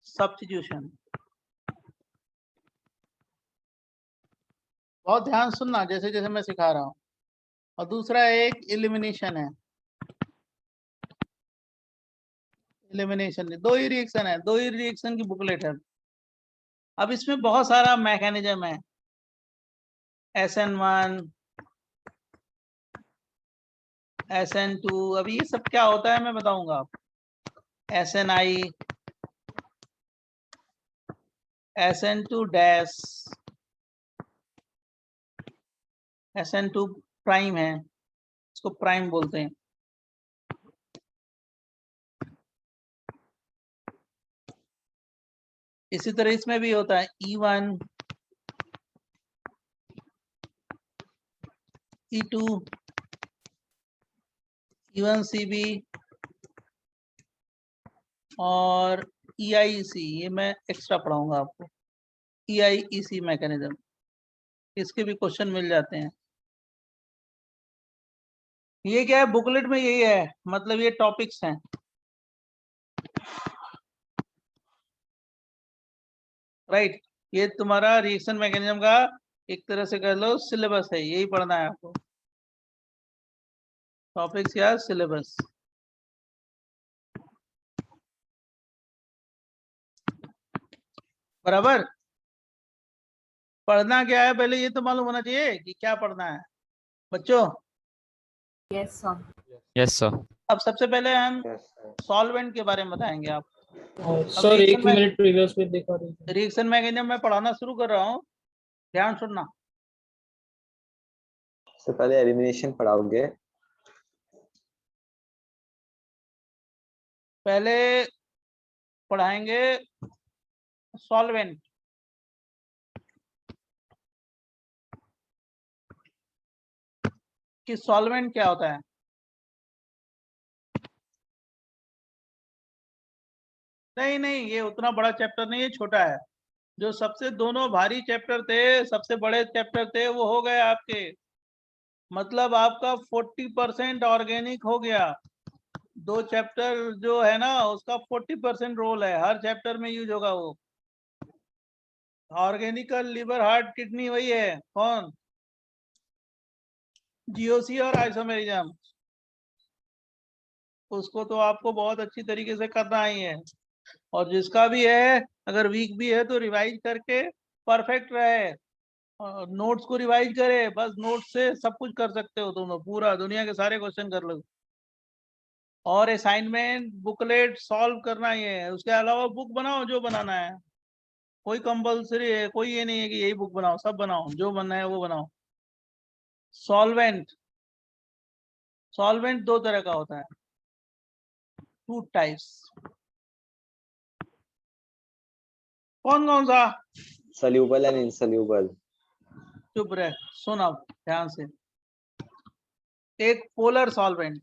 सब्स्टिट्यूशन। बहुत ध्यान सुनना जैसे जैसे मैं सिखा रहा हूँ। और दूसरा एक एलिमिनेशन है। एलिमिनेशन 2 ही रिएक्शन है, 2 ही रिएक्शन की बुकलेट है। अब इसमें बहुत सारा मैकेनिज्म है, SN1, SN2, अभी ये सब क्या होता है मैं बताऊंगा आपको। SNI, SN2 dash, SN2 prime है, इसको प्राइम बोलते हैं। इसी तरह इसमें भी होता है E1, E2, E1CB और EIEC, ये मैं एक्स्ट्रा पढ़ाऊंगा आपको। EIEC मैकेनिज्म, इसके भी क्वेश्चन मिल जाते हैं। ये क्या है, बुकलेट में यही है, मतलब ये टॉपिक्स हैं। राइट, ये तुम्हारा रिएक्शन मैकेनिज्म का एक तरह से कह लो सिलेबस है, यही पढ़ना है आपको, टॉपिक्स या सिलेबस। बराबर, पढ़ना क्या है पहले ये तो मालूम होना चाहिए कि क्या पढ़ना है बच्चों। Yes sir. Yes sir. अब सबसे पहले हम सॉल्वेंट के बारे में बताएंगे आप। सर 1 मिनट प्रीवियस पेज दिखा दीजिए। रिएक्शन मैकेनिज्म में पढ़ाना शुरू कर रहा हूँ, ध्यान सुनना। सबसे पहले एलिमिनेशन पढ़ाओगे? पहले पढ़ाएंगे सॉल्वेंट। कि सॉल्वेंट क्या होता है। नहीं नहीं, ये उतना बड़ा चैप्टर नहीं है, छोटा है। जो सबसे दोनों भारी चैप्टर थे, सबसे बड़े चैप्टर थे, वो हो गए आपके, मतलब आपका 40% ऑर्गेनिक हो गया। 2 चैप्टर जो है ना उसका 40% रोल है, हर चैप्टर में यूज होगा वो। ऑर्गेनिकल, लिवर, हार्ट, किडनी, वही है कौन, जीओसी और आइसोमेरिज्म। उसको तो आपको बहुत अच्छी तरीके से करना ही है, और जिसका भी है अगर वीक भी है तो रिवाइज करके परफेक्ट रहे, नोट्स को रिवाइज करे, बस नोट्स से सब कुछ कर सकते हो तुम लोग, पूरा दुनिया के सारे क्वेश्चन कर लो। और असाइनमेंट बुकलेट सॉल्व करना ही है, उसके अलावा बुक बनाओ जो बनाना है, कोई कंपलसरी है, कोई ये नहीं है कि यही बुक बनाओ, सब बनाओ, जो बनना है वो बनाओ। सॉल्वेंट, सॉल्वेंट 2 तरह का होता है, 2 टाइप्स। कौन कौन सा? Soluble and insoluble. चुप रहे, सुन अब ध्यान से। एक पोलर सॉल्वेंट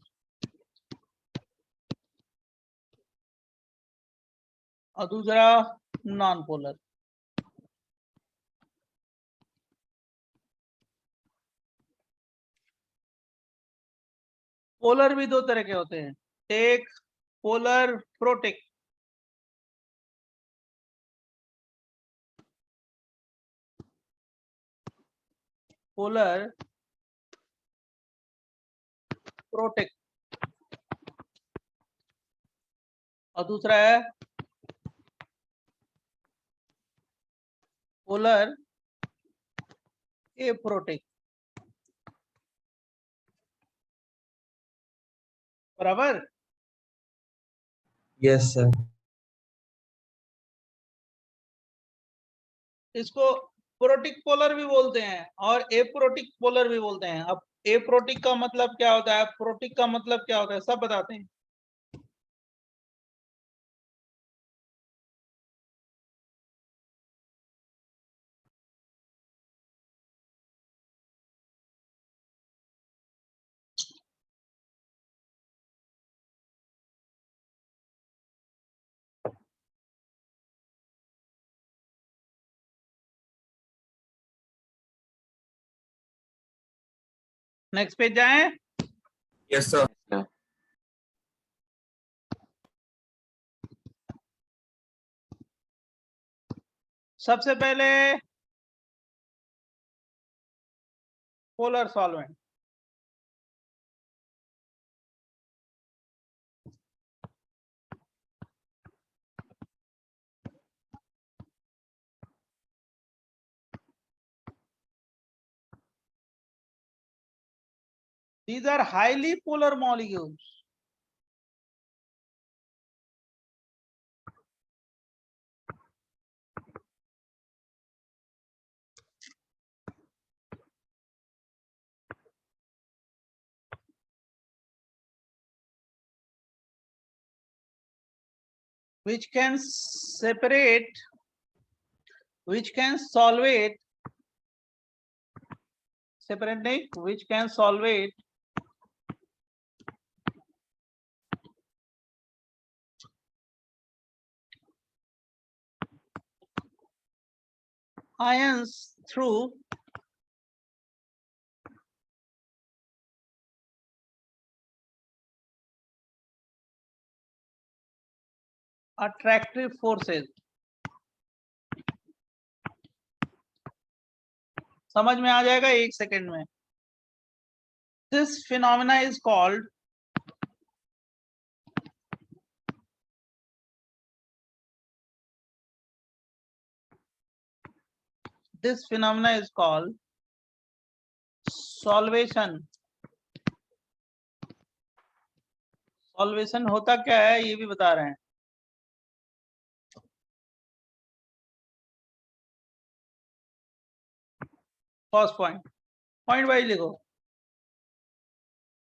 और दूसरा नॉन पोलर। पोलर भी 2 तरह के होते हैं, एक पोलर प्रोटिक, पोलर प्रोटिक, और दूसरा है पोलर एप्रोटिक। बराबर। Yes sir. इसको प्रोटिक पोलर भी बोलते हैं और एप्रोटिक पोलर भी बोलते हैं। अब एप्रोटिक का मतलब क्या होता है, प्रोटिक का मतलब क्या होता है, सब बताते हैं। नेक्स्ट पेज जाएं। Yes sir. सबसे पहले polar solvent, These are highly polar molecules. Which can separate, which can solvate, separate नहीं, which can solvate ions through attractive forces. समझ में आ जाएगा 1 सेकेंड में. This phenomena is called solvation. Solvation होता क्या है ये भी बता रहे हैं. First point वाइज लिखो.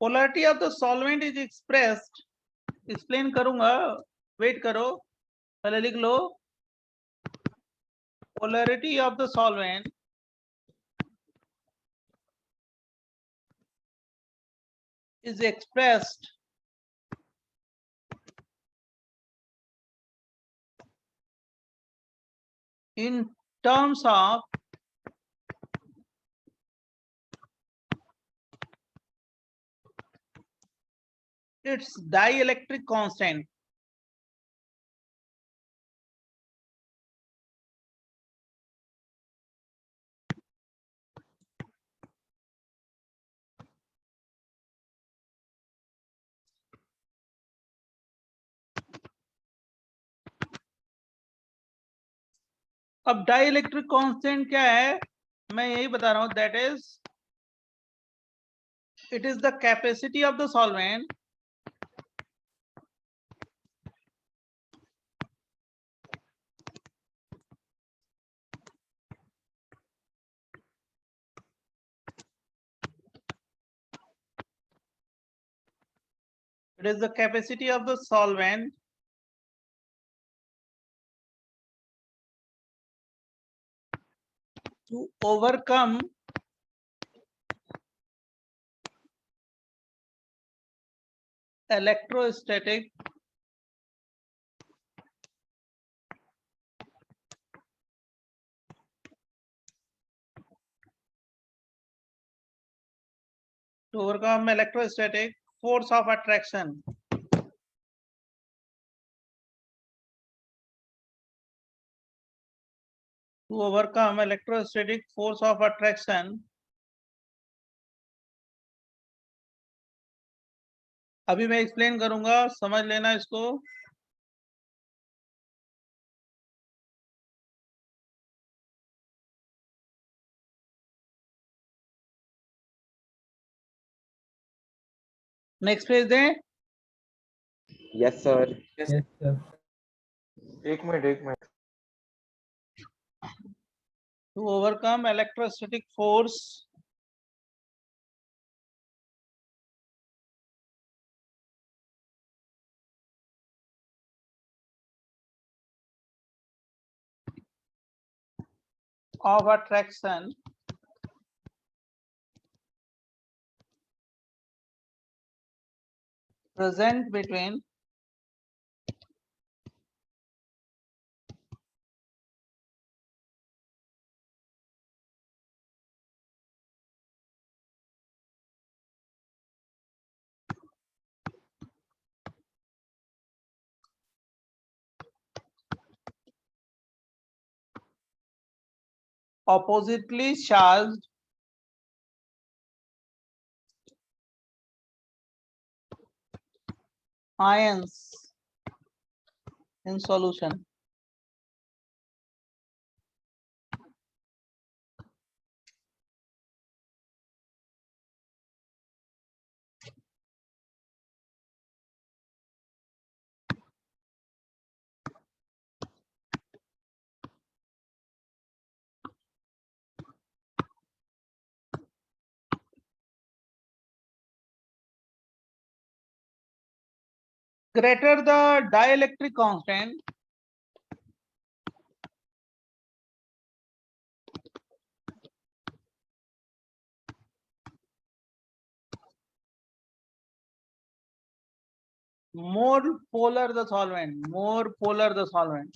Polarity of the solvent is expressed. Explain करूंगा, wait करो, पहले लिख लो. Polarity of the solvent is expressed in terms of its dielectric constant. अब डाइलेक्ट्रिक कांस्टेंट क्या है मैं यही बता रहा हूं. That is it is the capacity of the solvent it is the capacity of the solvent to overcome electrostatic force of attraction. To overcome electrostatic force of attraction. अभी मैं एक्सप्लेन करूंगा, समझ लेना इसको. नेक्स्ट पेज दें. Yes sir. एक minute. To overcome electrostatic force of attraction present between oppositely charged ions in solution. greater the dielectric constant, more polar the solvent, more polar the solvent.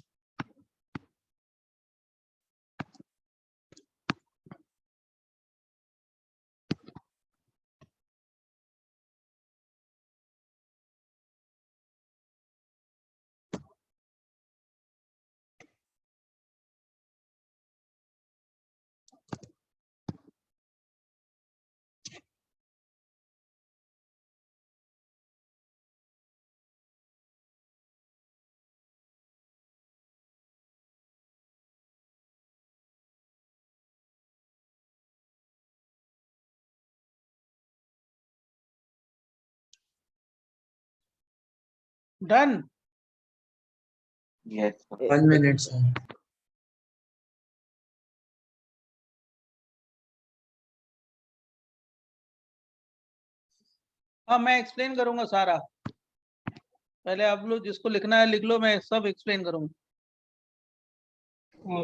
Done. Yes. 1 minute, sir. हाँ मैं explain करूंगा सारा, पहले आप लोग जिसको लिखना है लिख लो, मैं सब एक्सप्लेन करूंगा।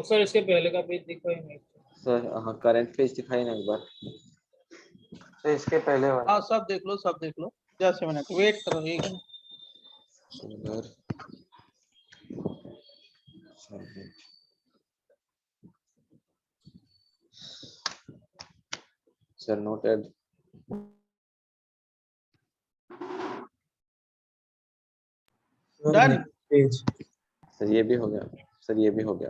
सर इसके पहले का पेज दिखाई नहीं। सर हाँ करंट पेज दिखाई ना एक बार। तो इसके पहले वाला हाँ सब देख लो, सब देख लो, 10 मिनट वेट करो, एक minute. Solar sir noted. Done. Page sir ये भी हो गया, सर ये भी हो गया।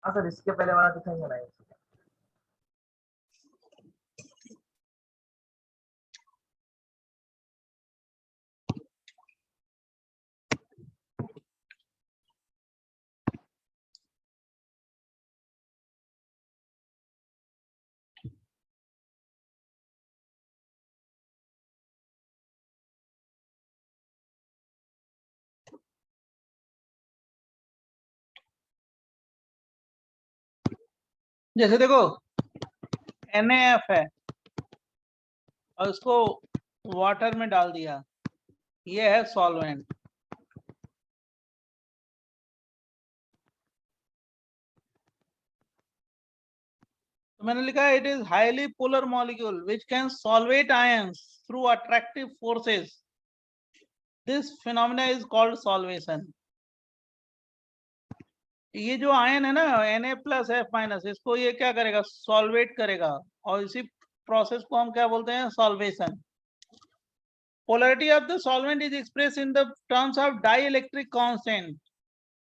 हाँ सर इसके पहले वाला दिखाइए ना। जैसे देखो NaF है और उसको वाटर में डाल दिया, ये है सॉल्वेंट। तो मैंने लिखा है it is highly polar molecule which can solvate ions through attractive forces, this phenomena is called solvation. ये जो आयन है ना Na+F-, इसको ये क्या करेगा, सॉल्वेट करेगा, और इसी प्रोसेस को हम क्या बोलते हैं, solvation. Polarity of the solvent is expressed in the terms of dielectric constant,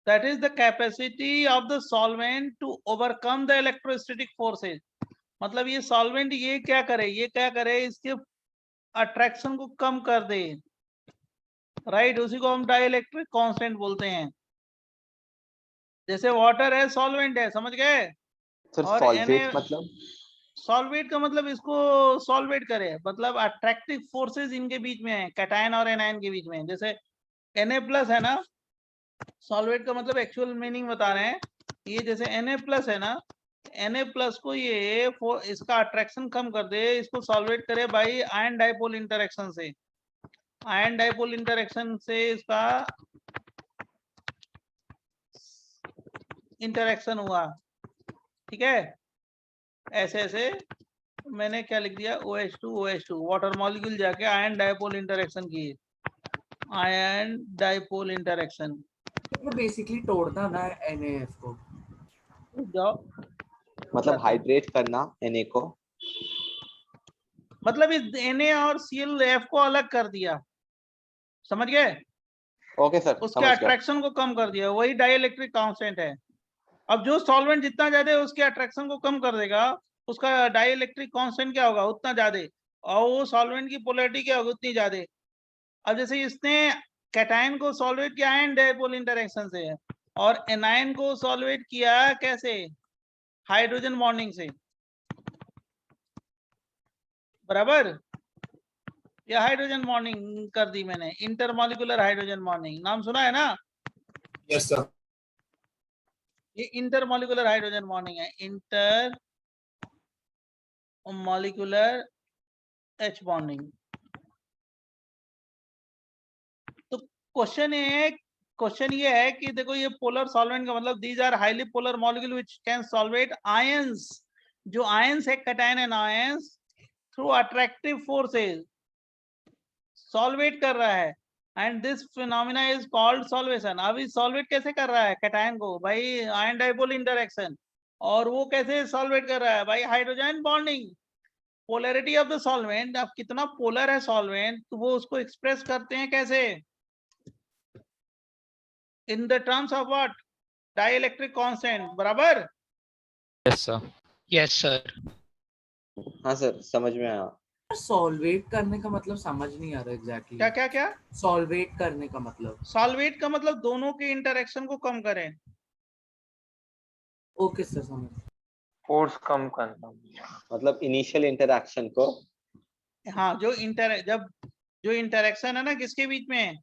that is the capacity of the solvent to overcome the electrostatic forces। मतलब ये solvent ये क्या करे, इसके अट्रैक्शन को कम कर दे, राइट, उसी को हम डाइलेक्ट्रिक कांस्टेंट बोलते हैं। जैसे वाटर है सॉल्वेंट है, समझ गए। सर और सॉल्वेट मतलब सॉल्वेट का मतलब इसको सॉल्वेट करे, मतलब अट्रैक्टिव फोर्सेस इनके बीच में है, कैटायन और एनायन के बीच में। जैसे Na+ है ना, सॉल्वेट का मतलब एक्चुअल मीनिंग बता रहे हैं, ये जैसे Na+ है ना, Na+ को ये इसका अट्रैक्शन कम कर दे, इसको सॉल्वेट करे बाई आयन डाइपोल इंटरेक्शन से। आयन डाइपोल इंटरेक्शन से इसका इंटरेक्शन हुआ, ठीक है। ऐसे ऐसे मैंने क्या लिख दिया, OH2 वाटर मॉलिक्यूल जाके आयन डाइपोल इंटरेक्शन किए, आयन डाइपोल इंटरेक्शन। बेसिकली तोड़ना ना NaF को, जाओ मतलब हाइड्रेट करना Na को, मतलब इस Na और ClF को अलग कर दिया, समझ गए। ओके सर उसके समझ गया। अट्रैक्शन को कम कर दिया, वही डाइलेक्ट्रिक कांस्टेंट है। अब जो सॉल्वेंट जितना ज्यादा है उसके अट्रैक्शन को कम कर देगा, उसका डाइलेक्ट्रिक कांस्टेंट क्या होगा, उतना ज्यादा, और वो सॉल्वेंट की पोलैरिटी क्या होगी, उतनी ज्यादा। अब जैसे इसने कैटायन को सॉल्वेट किया आयन डाइपोल इंटरेक्शन से, और एनायन को सॉल्वेट किया कैसे, हाइड्रोजन बॉन्डिंग से, बराबर। या हाइड्रोजन बॉन्डिंग कर दी मैंने, इंटरमॉलिक्यूलर हाइड्रोजन बॉन्डिंग, नाम सुना है ना। Yes sir. ये इंटरमॉलिक्यूलर हाइड्रोजन बॉन्डिंग है, inter molecular H bonding. Question ये है कि देखो ये पोलर सॉल्वेंट का मतलब these are highly polar molecule which can solvate ions, जो आयंस है cation and ions through attractive forces solvate कर रहा है, and this phenomena is called solvation. अभी सॉल्वेट कैसे कर रहा है कैटायन को भाई? Ion dipole interaction. और वो कैसे सॉल्वेट कर रहा है भाई? Hydrogen bonding. Polarity of the solvent, अब कितना पोलर है सॉल्वेंट तो वो उसको एक्सप्रेस करते हैं कैसे? In the terms of what? Dielectric constant, बराबर? Yes sir. Yes sir. हाँ सर, समझ में आया। सॉल्वेट करने का मतलब समझ नहीं आ रहा एग्जैक्टली। क्या क्या क्या? सॉल्वेट करने का मतलब? सॉल्वेट का मतलब दोनों के इंटरेक्शन को कम करें। ओके सर, समझ। फोर्स कम करना। मतलब इनिशियल इंटरैक्शन को। हाँ, जो इंटरेक्शन है ना किसके बीच में?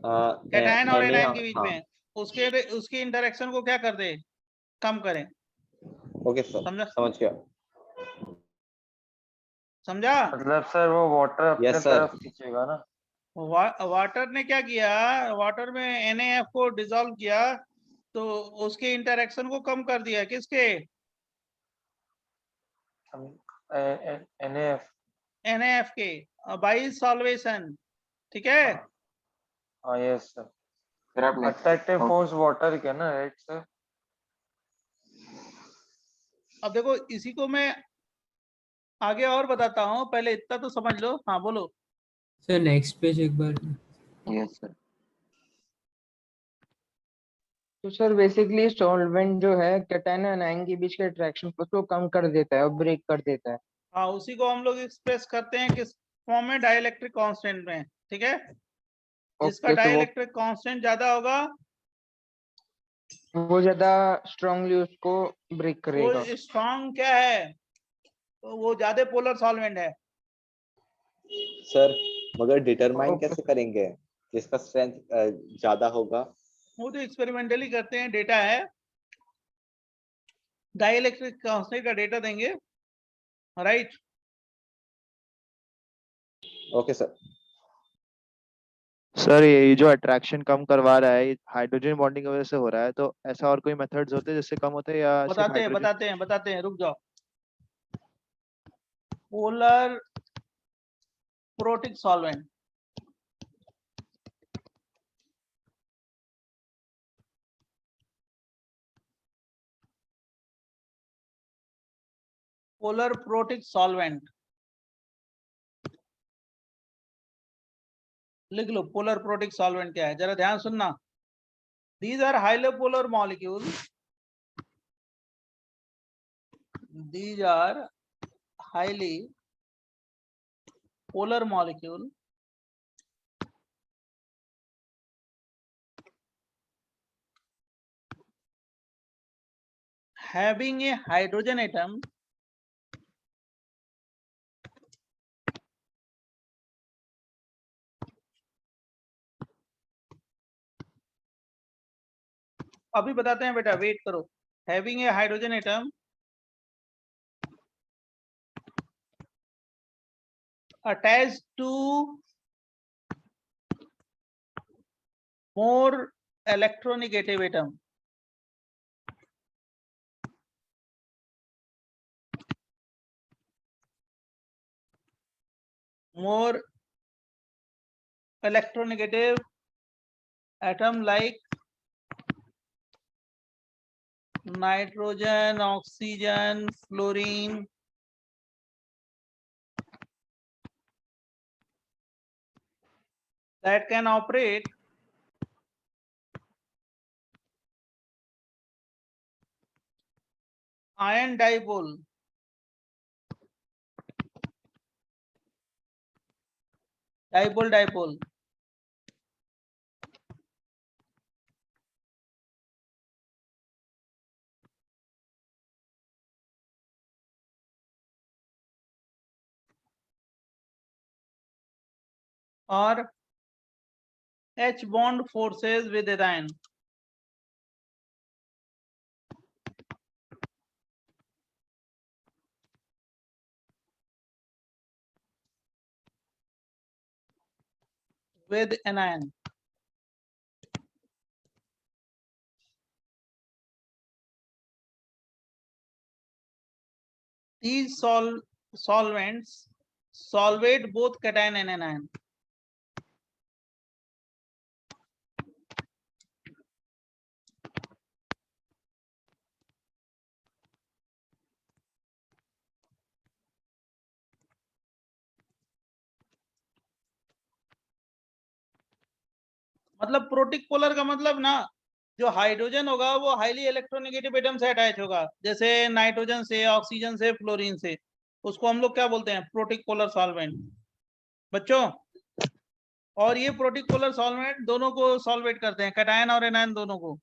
कैटायन और एनायन के बीच में, उसके इंटरेक्शन को क्या कर दे? कम करें। ओके सर, समझा? समझ गया। समझा? मतलब सर वो वाटर अपने Yes, sir. तरफ खींचेगा ना। वाटर ने क्या किया? वाटर में NaF को डिसॉल्व किया तो उसके इंटरेक्शन को कम कर दिया। किसके? NaF के, बाई सॉल्वेशन। ठीक है? हाँ यस सर। फिर आपने अट्रैक्टिव फोर्स वाटर के ना, राइट सर? अब देखो इसी को मैं आगे और बताता हूँ, पहले इतना तो समझ लो। हाँ बोलो। सर नेक्स्ट पेज एक बार। Yes sir. तो सर बेसिकली सॉल्वेंट जो है कैटायन और एनायन के बीच के अट्रैक्शन को कम कर देता है और ब्रेक कर देता है। हाँ, उसी को हम लोग एक्सप्रेस करते हैं किस फॉर्म में? डाइलेक्ट्रिक कांस्टेंट में। ठीक है? जिसका ओके, तो डाइलेक्ट्रिक कांस्टेंट ज्यादा होगा वो ज्यादा स्ट्रांगली उसको ब्रेक वो करेगा। स्ट्रॉन्ग क्या है? तो वो ज्यादा पोलर सॉल्वेंट है। सर मगर डिटरमाइन ओके। कैसे करेंगे जिसका स्ट्रेंथ ज्यादा होगा? वो तो एक्सपेरिमेंटली करते हैं, डेटा है, डाइलेक्ट्रिक कांस्टेंट का डेटा देंगे। राइट? Okay sir. सर ये जो अट्रैक्शन कम करवा रहा है, ये हाइड्रोजन बॉन्डिंग की वजह से हो रहा है, तो ऐसा और कोई मेथड्स होते हैं जिससे कम होते हैं, या सिर्फ बताते हैं, रुक जाओ। Polar protic solvent, polar protic solvent लिख लो। पोलर प्रोटिक सॉल्वेंट क्या है? जरा ध्यान सुनना। These are highly polar molecule, these are highly polar molecule having a hydrogen atom अभी बताते हैं बेटा, वेट करो। Having a hydrogen atom attached to more electronegative atom, more electronegative atom like nitrogen, oxygen, fluorine, that can operate ion dipole, dipole. Or H bond forces with anion. With anion. these solvents solvate both cation and anion. मतलब protic polar का मतलब ना, जो hydrogen होगा वो highly electronegative atom से attach होगा, जैसे नाइट्रोजन से, ऑक्सीजन से, फ्लोरीन से, उसको हम लोग क्या बोलते हैं? प्रोटिक पोलर सॉल्वेंट बच्चों। और ये प्रोटिक पोलर सॉल्वेंट दोनों को सॉल्वेट करते हैं, कैटायन और एनायन दोनों को।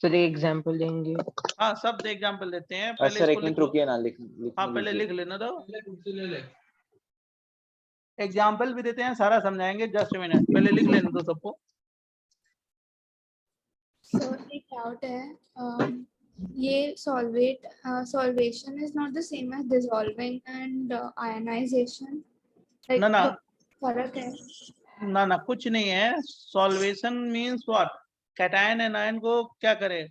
सर एक एग्जांपल देंगे? हाँ, सब एग्जांपल देते हैं। पहले सर इसको एक मिनट लिख लो। रुकिए ना, हाँ, पहले लिख लेना दो, एग्जाम्पल भी देते हैं, सारा समझाएंगे। जस्ट मिनट, पहले लिख लेने दो सबको। सर एक डाउट है, ये solvation is not the same as dissolving and ionization, ना ना फर्क है? ना ना, कुछ नहीं है। Solvation means what? Cation anion को क्या करे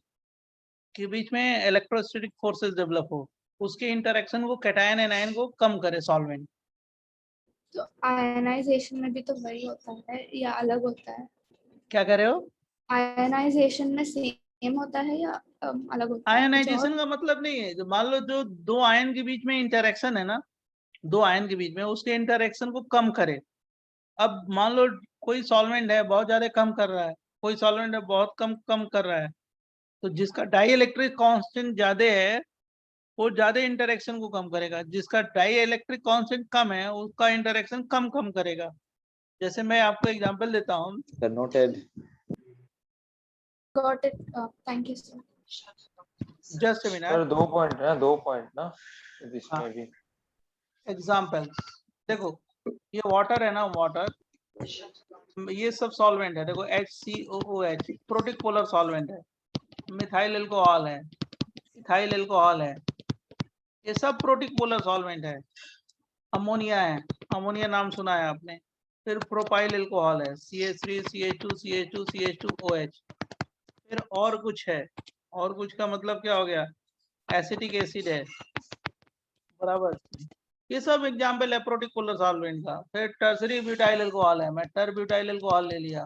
कि बीच में इलेक्ट्रोस्टैटिक फोर्सेस डेवलप हो, उसके इंटरेक्शन को कैटायन एनायन को कम करे सॉल्वेंट। तो आयनाइजेशन में भी तो वही होता है या अलग होता है? क्या कह रहे हो? आयनाइजेशन में सेम होता है या अलग होता है? आयनाइजेशन का मतलब नहीं है, जो मान लो जो दो आयन के बीच में इंटरेक्शन है ना, दो आयन के बीच में, उसके इंटरेक्शन को कम करे। अब मान लो कोई सॉल्वेंट है बहुत ज्यादा कम कर रहा है, कोई सॉल्वेंट है बहुत कम कर रहा है, तो जिसका डाई इलेक्ट्रिक कांस्टेंट ज्यादा है वो ज्यादा इंटरेक्शन को कम करेगा, जिसका डाई इलेक्ट्रिक कांस्टेंट कम है उसका इंटरेक्शन कम करेगा। जैसे मैं आपको एग्जांपल देता हूँ। Sir noted. Got it, thank you sir. Just minute sir 2 point है, 2 पॉइंट ना इसमें भी। एग्जांपल देखो, ये वाटर है ना, वाटर, ये सब सॉल्वेंट है। देखो HCOOH प्रोटिक पोलर सॉल्वेंट है, मिथाइल अल्कोहल है, इथाइल अल्कोहल है, ये सब प्रोटिक पोलर सॉल्वेंट है। अमोनिया है, अमोनिया नाम सुना है आपने। फिर प्रोपाइल अल्कोहल है, CH3 CH2 CH2 CH2OH। फिर और कुछ है, और कुछ का मतलब क्या हो गया? एसिटिक एसिड है, बराबर। ये सब एग्जाम्पल है प्रोटिक पोलर सॉल्वेंट का। फिर टर्सरी ब्यूटाइल अल्कोहल है, मैं टर ब्यूटाइल अल्कोहल ले लिया।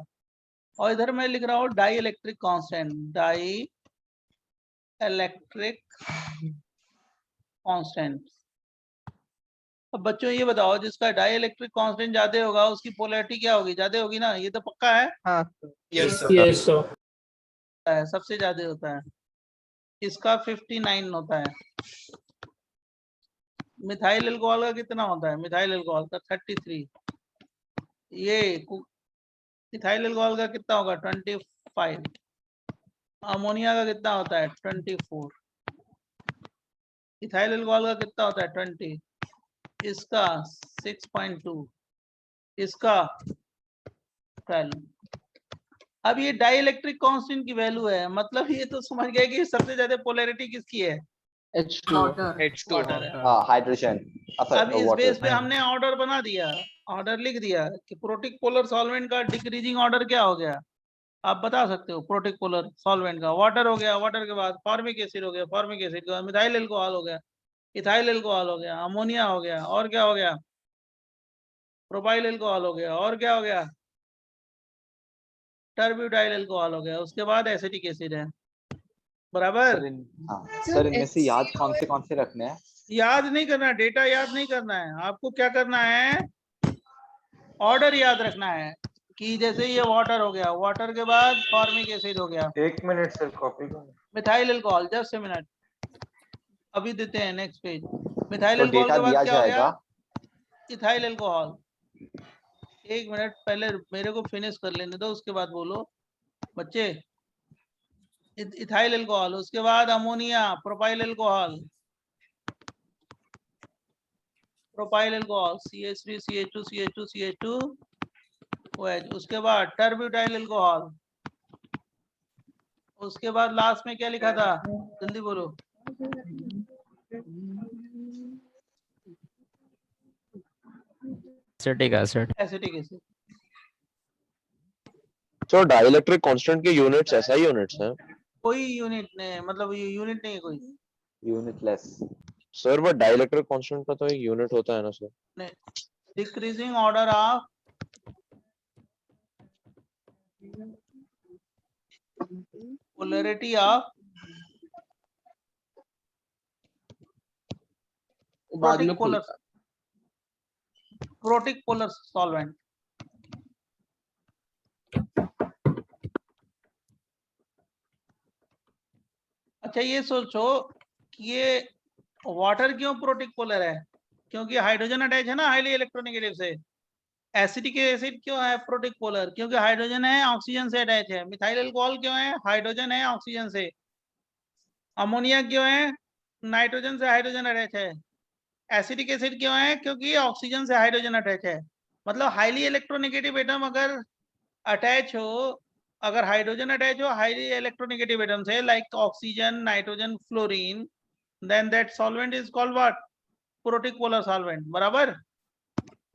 और इधर मैं लिख रहा हूँ dielectric constant, dielectric constant. अब बच्चों ये बताओ, जिसका डाई इलेक्ट्रिक कांस्टेंट ज्यादा होगा उसकी पोलैरिटी क्या होगी? ज्यादा होगी ना, ये तो पक्का है। हाँ यस यस सर। सबसे ज्यादा होता है, इसका 59 होता है। मिथाइल अल्कोहल का कितना होता है? मिथाइल अल्कोहल का 33। ये इथाइल अल्कोहल का कितना होगा? 25। अमोनिया का कितना होता है? 24। इथाइल अल्कोहल का कितना होता है? 20। इसका 6.2, इसका 12। अब ये डाई इलेक्ट्रिक कांस्टेंट की वैल्यू है, मतलब ये तो समझ गए कि सबसे ज्यादा पोलैरिटी किसकी है? वाटर है। हाइड्रोजन। अब इस बेस पे हमने ऑर्डर बना दिया, ऑर्डर लिख दिया कि प्रोटिक पोलर सॉल्वेंट का डिक्रीजिंग ऑर्डर क्या हो गया? आप बता सकते हो। प्रोटिक पोलर सॉल्वेंट का वाटर हो गया, वाटर के बाद फॉर्मिक एसिड हो गया, फॉर्मिक एसिड के बाद मिथाइल अल्कोहल हो गया, इथाइल अल्कोहल हो गया, अमोनिया हो गया, और क्या हो गया? प्रोपाइल अल्कोहल हो गया, और क्या हो गया? टर्ब्यूटाइल अल्कोहल हो गया, उसके बाद एसिटिक एसिड है, बराबर। सर इनमें से याद कौन से रखने हैं? याद नहीं करना, डेटा याद नहीं करना है आपको। क्या करना है? ऑर्डर याद रखना है कि जैसे ये वाटर हो गया, वाटर के बाद फॉर्मिक एसिड हो गया। 1 मिनट सर, कॉपी को। Methyl alcohol, just a minute, अभी देते हैं नेक्स्ट पेज। मिथाइल तो अल्कोहल के बाद क्या हो गया? जाएगा। Ethyl alcohol. 1 मिनट, पहले मेरे को फिनिश कर लेने दो, उसके बाद बोलो बच्चे। इथाइल अल्कोहल, उसके बाद ammonia, propyl alcohol, propyl alcohol CH3 CH2 CH2 CH2OH, उसके बाद टर्ब्यूटाइल अल्कोहल, उसके बाद लास्ट में क्या लिखा था? जल्दी बोलो। Acetic acid. Acetic acid. So dielectric constant के यूनिट्स SI यूनिट्स हैं। कोई यूनिट नहीं, मतलब यूनिट नहीं है कोई। यूनिटलेस। सर वो डाइलेक्ट्रिक कांस्टेंट का तो एक यूनिट होता है ना sir? Decreasing order of polarity of बाद में protic polar solvent। अच्छा ये सोचो कि ये वाटर क्यों प्रोटिक पोलर है? क्योंकि हाइड्रोजन अटैच है ना हाईली इलेक्ट्रोनेगेटिव से। एसिटिक एसिड क्यों है प्रोटिक पोलर? क्योंकि हाइड्रोजन है ऑक्सीजन से अटैच है। मिथाइल अल्कोहल क्यों है? हाइड्रोजन है ऑक्सीजन से। अमोनिया क्यों है? नाइट्रोजन से हाइड्रोजन अटैच है। एसिटिक एसिड क्यों है? क्योंकि ऑक्सीजन से हाइड्रोजन अटैच है। मतलब हाईली इलेक्ट्रोनेगेटिव एटम अगर अटैच हो, अगर हाइड्रोजन अटैच हो हाईली इलेक्ट्रोनेगेटिव एटम से like oxygen, nitrogen, fluorine, then that solvent is called what? Protic polar solvent. बराबर?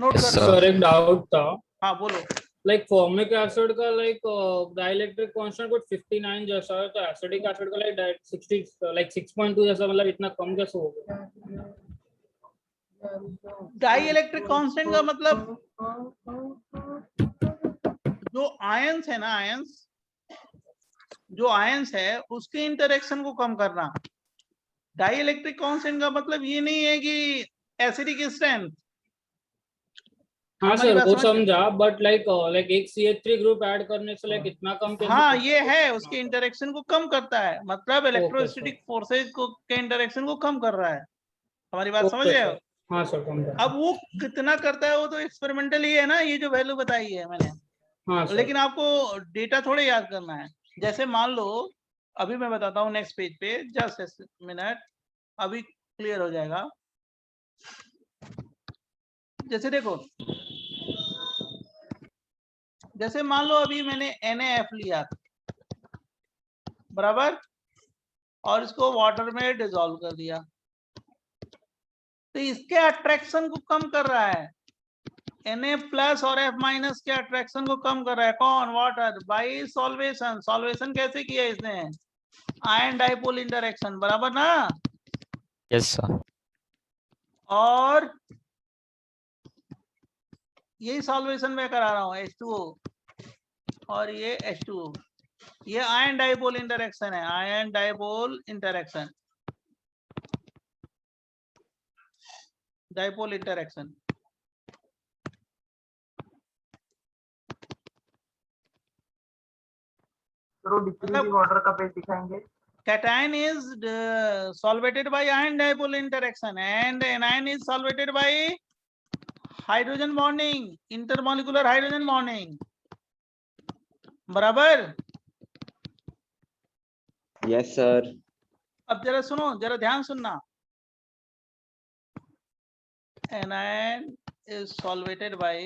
नोट कर लो। सर एक डाउट था, हाँ बोलो। लाइक फॉर्मिक एसिड का लाइक डाइलेक्ट्रिक कांस्टेंट कुछ 59 जैसा है, तो एसिडिक एसिड का लाइक 60 लाइक 6.2 जैसा, मतलब इतना कम कैसे हो गया? डाई इलेक्ट्रिक कांस्टेंट का मतलब जो आयंस है ना, आयंस जो आयंस है उसके इंटरेक्शन को कम करना। डाई इलेक्ट्रिक कांस्टेंट का मतलब ये नहीं है कि एसिडिक स्ट्रेंथ। हाँ सर वो समझा, बट लाइक एक CH3 ग्रुप ऐड करने से लाइक इतना कम कैसे? हाँ ये है, उसके इंटरेक्शन को कम करता है, मतलब इलेक्ट्रोस्टैटिक फोर्सेज को के इंटरेक्शन को कम कर रहा है। हमारी बात समझ रहे हो? हाँ सर समझा। अब वो कितना करता है वो तो एक्सपेरिमेंटल ही है ना, ये जो वैल्यू बताई है मैंने। हाँ सर। लेकिन आपको डेटा थोड़े याद करना है। जैसे मान लो अभी मैं बताता हूँ नेक्स्ट पेज पे, जस्ट मिनट, अभी क्लियर हो जाएगा। जैसे देखो, जैसे मान लो अभी मैंने NaF लिया, बराबर, और इसको वाटर में डिसॉल्व कर दिया, तो इसके अट्रैक्शन को कम कर रहा है। Na+ और F- के अट्रैक्शन को कम कर रहा है कौन? Water, bye solvation. सॉल्वेशन कैसे किया इसने? Ion dipole interaction. बराबर ना? Yes sir. और यही सॉल्वेशन में करा रहा हूँ, H2O और ये H2O, ये आयन डाइपोल इंटरेक्शन है, ion dipole interaction, dipole interaction. Decreasing order का पेज दिखाएंगे। cation is solvated by ion dipole interaction and anion is solvated by hydrogen bonding, intermolecular hydrogen bonding। बराबर? Yes sir. अब जरा सुनो, जरा ध्यान सुनना। anion is solvated by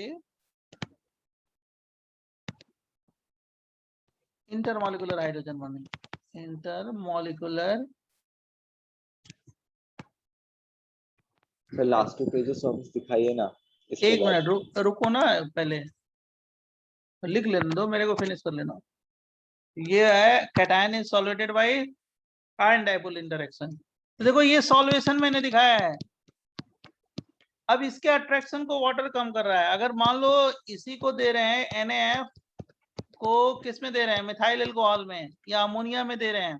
intermolecular hydrogen bonding, intermolecular। Sir last 2 pages दिखाइए ना। एक मिनट रुको ना, पहले लिख लेने दो, मेरे को फिनिश कर लेना। ये है cation is solvated by ion dipole interaction. तो देखो ये सॉल्वेशन मैंने दिखाया है। अब इसके अट्रैक्शन को वाटर कम कर रहा है। अगर मान लो इसी को दे रहे हैं NaF को, किस में दे रहे हैं? मिथाइल अल्कोहल में या अमोनिया में दे रहे हैं,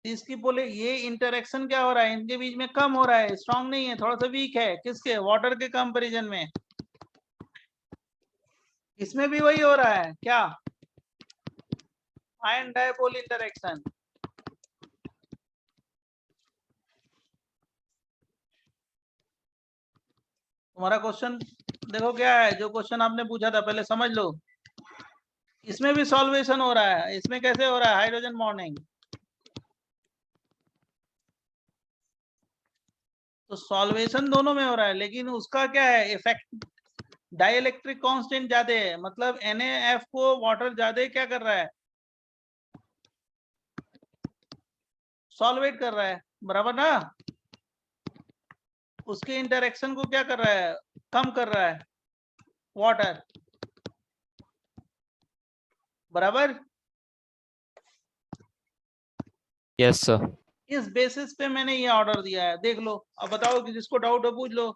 इसकी बोले ये इंटरेक्शन क्या हो रहा है? इनके बीच में कम हो रहा है, स्ट्रांग नहीं है, थोड़ा सा वीक है। किसके? वाटर के कंपैरिजन में। इसमें भी वही हो रहा है क्या? Ion dipole interaction. तुम्हारा क्वेश्चन देखो क्या है, जो क्वेश्चन आपने पूछा था पहले समझ लो। इसमें भी सॉल्वेशन हो रहा है, इसमें कैसे हो रहा है? Hydrogen bonding. तो सॉल्वेशन दोनों में हो रहा है, लेकिन उसका क्या है इफेक्ट? डाइइलेक्ट्रिक कांस्टेंट ज्यादा है, मतलब NaF को वाटर ज्यादा क्या कर रहा है? सॉल्वेट कर रहा है। बराबर ना? उसके इंटरेक्शन को क्या कर रहा है? कम कर रहा है वाटर। बराबर? Yes sir. इस बेसिस पे मैंने ये ऑर्डर दिया है, देख लो। अब बताओ कि जिसको डाउट हो पूछ लो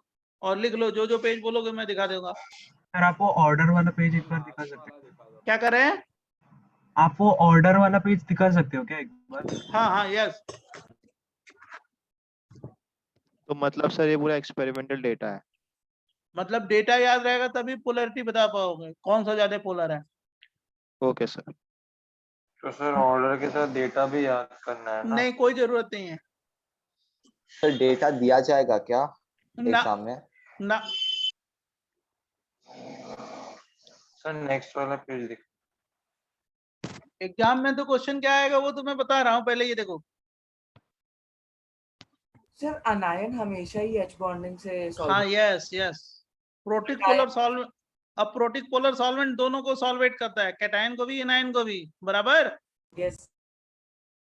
और लिख लो, जो जो पेज बोलोगे मैं दिखा दूंगा। सर आप वो ऑर्डर वाला पेज एक बार दिखा सकते हो? क्या कर रहे हैं? आप वो ऑर्डर वाला पेज दिखा सकते हो क्या एक बार? हाँ हाँ यस। तो मतलब सर ये पूरा एक्सपेरिमेंटल डेटा है। मतलब डेटा याद रहेगा तभी पोलैरिटी बता पाओगे कौन सा ज्यादा पोलर है। Okay sir. तो सर ऑर्डर के साथ डेटा भी याद करना है ना? नहीं कोई जरूरत नहीं है। सर डेटा दिया जाएगा क्या ना एग्जाम में? ना। सर नेक्स्ट वाला पेज दिख। एग्जाम में तो क्वेश्चन क्या आएगा वो तो मैं बता रहा हूँ, पहले ये देखो। सर अनायन हमेशा ही H बॉन्डिंग से हाँ solve yes yes. Protic polar solve, अब प्रोटिक पोलर सॉल्वेंट दोनों को सॉल्वेट करता है, कैटायन को भी एनायन को भी, बराबर। यस।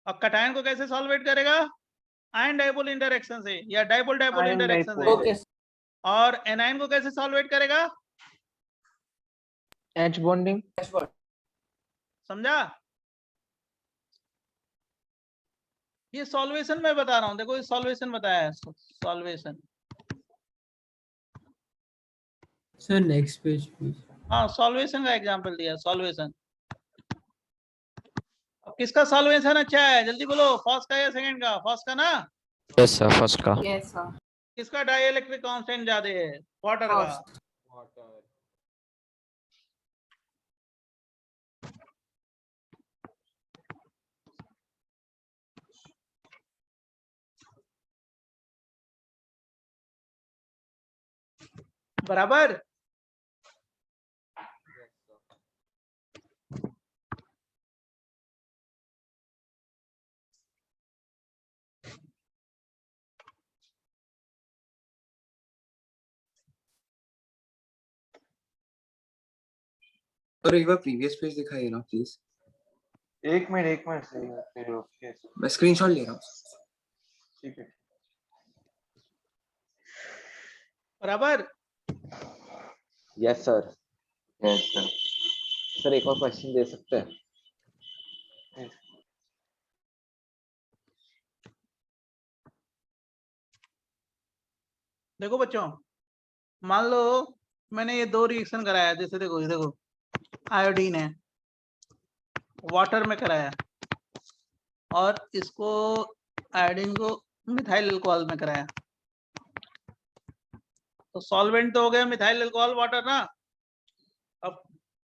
अब कैटायन को कैसे सॉल्वेट करेगा? आयन डाइपोल इंटरेक्शन से या dipole dipole Ion interaction dipole। से। ओके। और एनायन को कैसे सॉल्वेट करेगा? H bonding। समझा? ये सॉल्वेशन मैं बता रहा हूँ, देखो ये सॉल्वेशन बताया है, solvation. Sir next page please. हाँ सॉल्वेशन का एग्जांपल दिया, सॉल्वेशन। अब किसका सॉल्वेशन अच्छा है जल्दी बोलो, फर्स्ट का या सेकंड का? फर्स्ट का ना? यस सर, फर्स्ट का। Yes sir. किसका डाइइलेक्ट्रिक कांस्टेंट ज्यादा है? वाटर का। बराबर। और एक बार प्रीवियस पेज दिखाइए ना प्लीज। एक मिनट सही है फिर ओके। मैं स्क्रीनशॉट ले रहा हूँ। ठीक है। बराबर। Yes sir. Yes sir. Sir एक और क्वेश्चन दे सकते हैं? देखो बच्चों, मान लो मैंने ये दो रिएक्शन कराया, जैसे देखो ये देखो आयोडीन है, वाटर में कराया, और इसको आयोडीन को मिथाइल अल्कोहल में कराया। तो सॉल्वेंट तो हो गया मिथाइल अल्कोहल वाटर ना। अब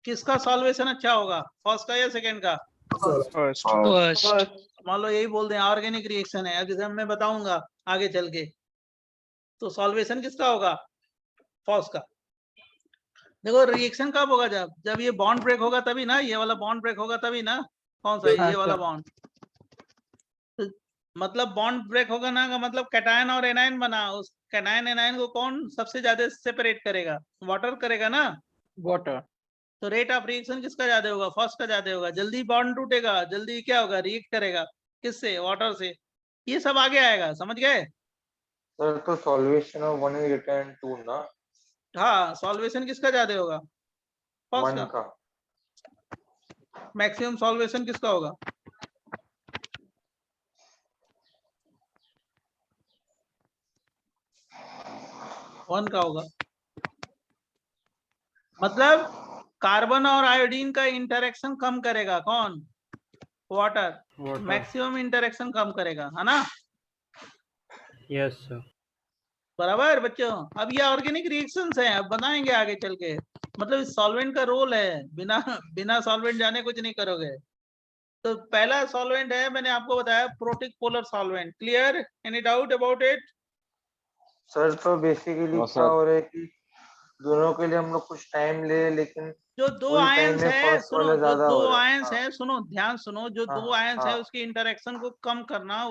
किसका सॉल्वेशन अच्छा होगा, फर्स्ट का या सेकंड का? फर्स्ट। मान लो यही बोल दें ऑर्गेनिक रिएक्शन है, अब जैसे मैं बताऊंगा आगे चल के, तो सॉल्वेशन किसका होगा? फर्स्ट का। देखो रिएक्शन कब होगा? जब ये बॉन्ड ब्रेक होगा तभी ना, ये वाला बॉन्ड ब्रेक होगा तभी ना। कौन सा? ये वाला बॉन्ड। तो मतलब बॉन्ड ब्रेक होगा ना का मतलब कैटायन और एनायन बना, उस कैटायन एनायन को कौन सबसे ज्यादा सेपरेट करेगा? वाटर करेगा ना। Water। तो रेट ऑफ रिएक्शन किसका ज्यादा होगा? फर्स्ट का ज्यादा होगा। जल्दी बॉन्ड टूटेगा, जल्दी क्या होगा? रिएक्ट करेगा। किससे? वाटर से। ये सब आगे आएगा, समझ गए? सर तो सॉल्वेशन ऑफ 1 इज रिटर्न 2 ना? हाँ सॉल्वेशन किसका ज्यादा होगा? फर्स्ट 1 का। का। मैक्सिमम सॉल्वेशन किसका होगा? वन का होगा। मतलब कार्बन और आयोडीन का इंटरेक्शन कम करेगा कौन? वाटर। मैक्सिमम इंटरेक्शन कम करेगा, है ना? Yes sir. बराबर बच्चों। अब ये ऑर्गेनिक रिएक्शंस हैं, अब बताएंगे आगे चल के। मतलब सॉल्वेंट का रोल है, बिना सॉल्वेंट जाने कुछ नहीं करोगे। तो पहला सॉल्वेंट है, मैंने आपको बताया protic polar solvent. Clear? Any doubt about it? Sir तो बेसिकली क्या हो रहा है कि दोनों के लिए हम लोग कुछ टाइम ले, लेकिन जो दो वही टाइम आयंस में है, फर्स्ट सुनो, वाला जो ज्यादा दो हो रहा है। आयंस हाँ है, सुनो ध्यान सुनो, जो हाँ दो आयंस है हाँ। उसकी इंटरेक्शन को कम करना,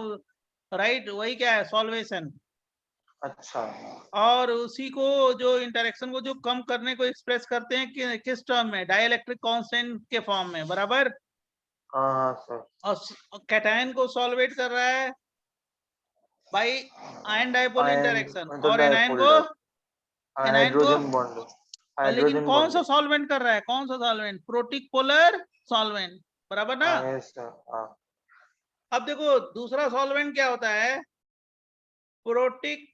राइट, वही क्या है? सॉल्वेशन। अच्छा। और उसी को जो इंटरेक्शन को जो कम करने को एक्सप्रेस करते हैं किस टर्म में? डाइइलेक्ट्रिक कांस्टेंट के फॉर्म में, बराबर। हाँ सर। और कैटायन को सॉल्वेट कर रहा है बाय आयन डाइपोल इंटरेक्शन, मतलब और एनायन को हाइड्रोजन बॉन्ड। लेकिन हाइड्रोजन कौन बॉन्ड। सा सॉल्वेंट कर रहा है? कौन सा सॉल्वेंट? प्रोटिक पोलर सॉल्वेंट, बराबर ना? हाँ यस सर। हाँ अब देखो दूसरा सॉल्वेंट क्या होता है, प्रोटिक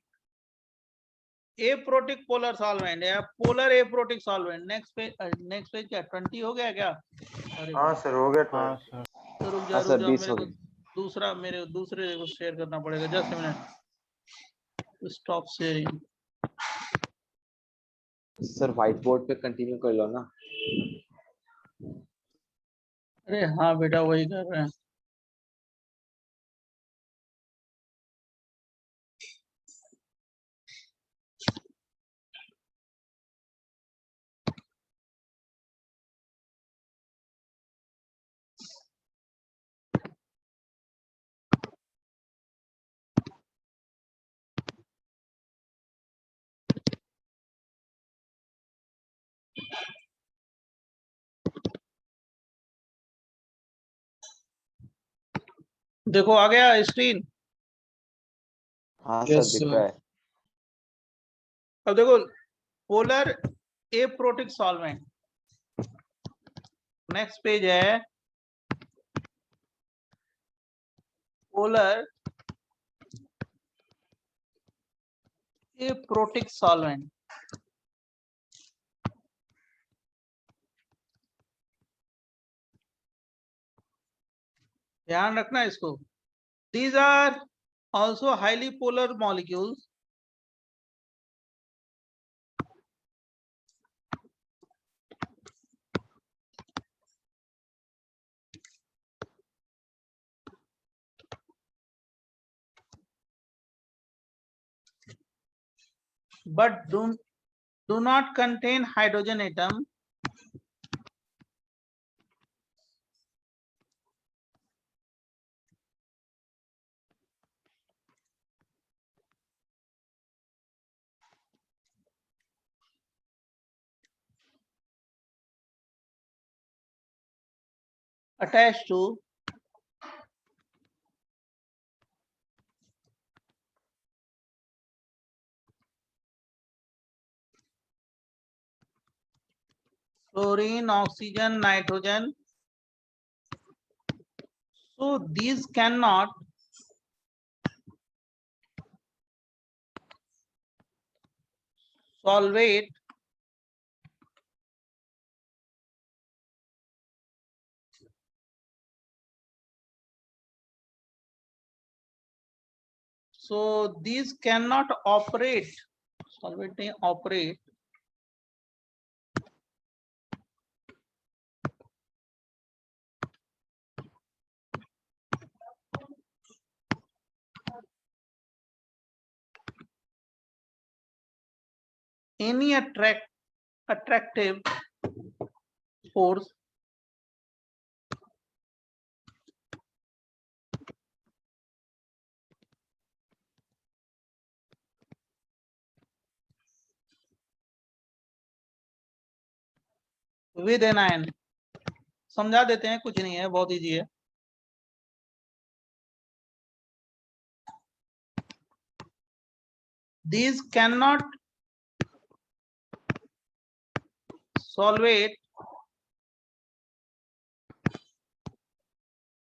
एप्रोटिक पोलर सॉल्वेंट या polar aprotic solvent. Next page क्या 20 हो गया क्या? अरे हाँ सर हो गया हाँ 20। सर तो रुक जा हाँ सर 20 मेरे हो को गए। मेरे दूसरे को शेयर करना पड़ेगा। Just minute, stop sharing. Sir white board पे कंटिन्यू कर लो ना। अरे हाँ बेटा वही कर रहे हैं। देखो आ गया स्क्रीन। हाँ सर दिख रहा है। अब देखो polar aprotic solvent, next page है पोलर एप्रोटिक सॉल्वेंट। ध्यान रखना इसको। These are also highly polar molecules but do not contain hydrogen atom attached to fluorine, oxygen, nitrogen. So these cannot solvate operate, solvate नहीं operate any attractive force with anion। समझा देते हैं, कुछ नहीं है, बहुत इजी है। These cannot solvate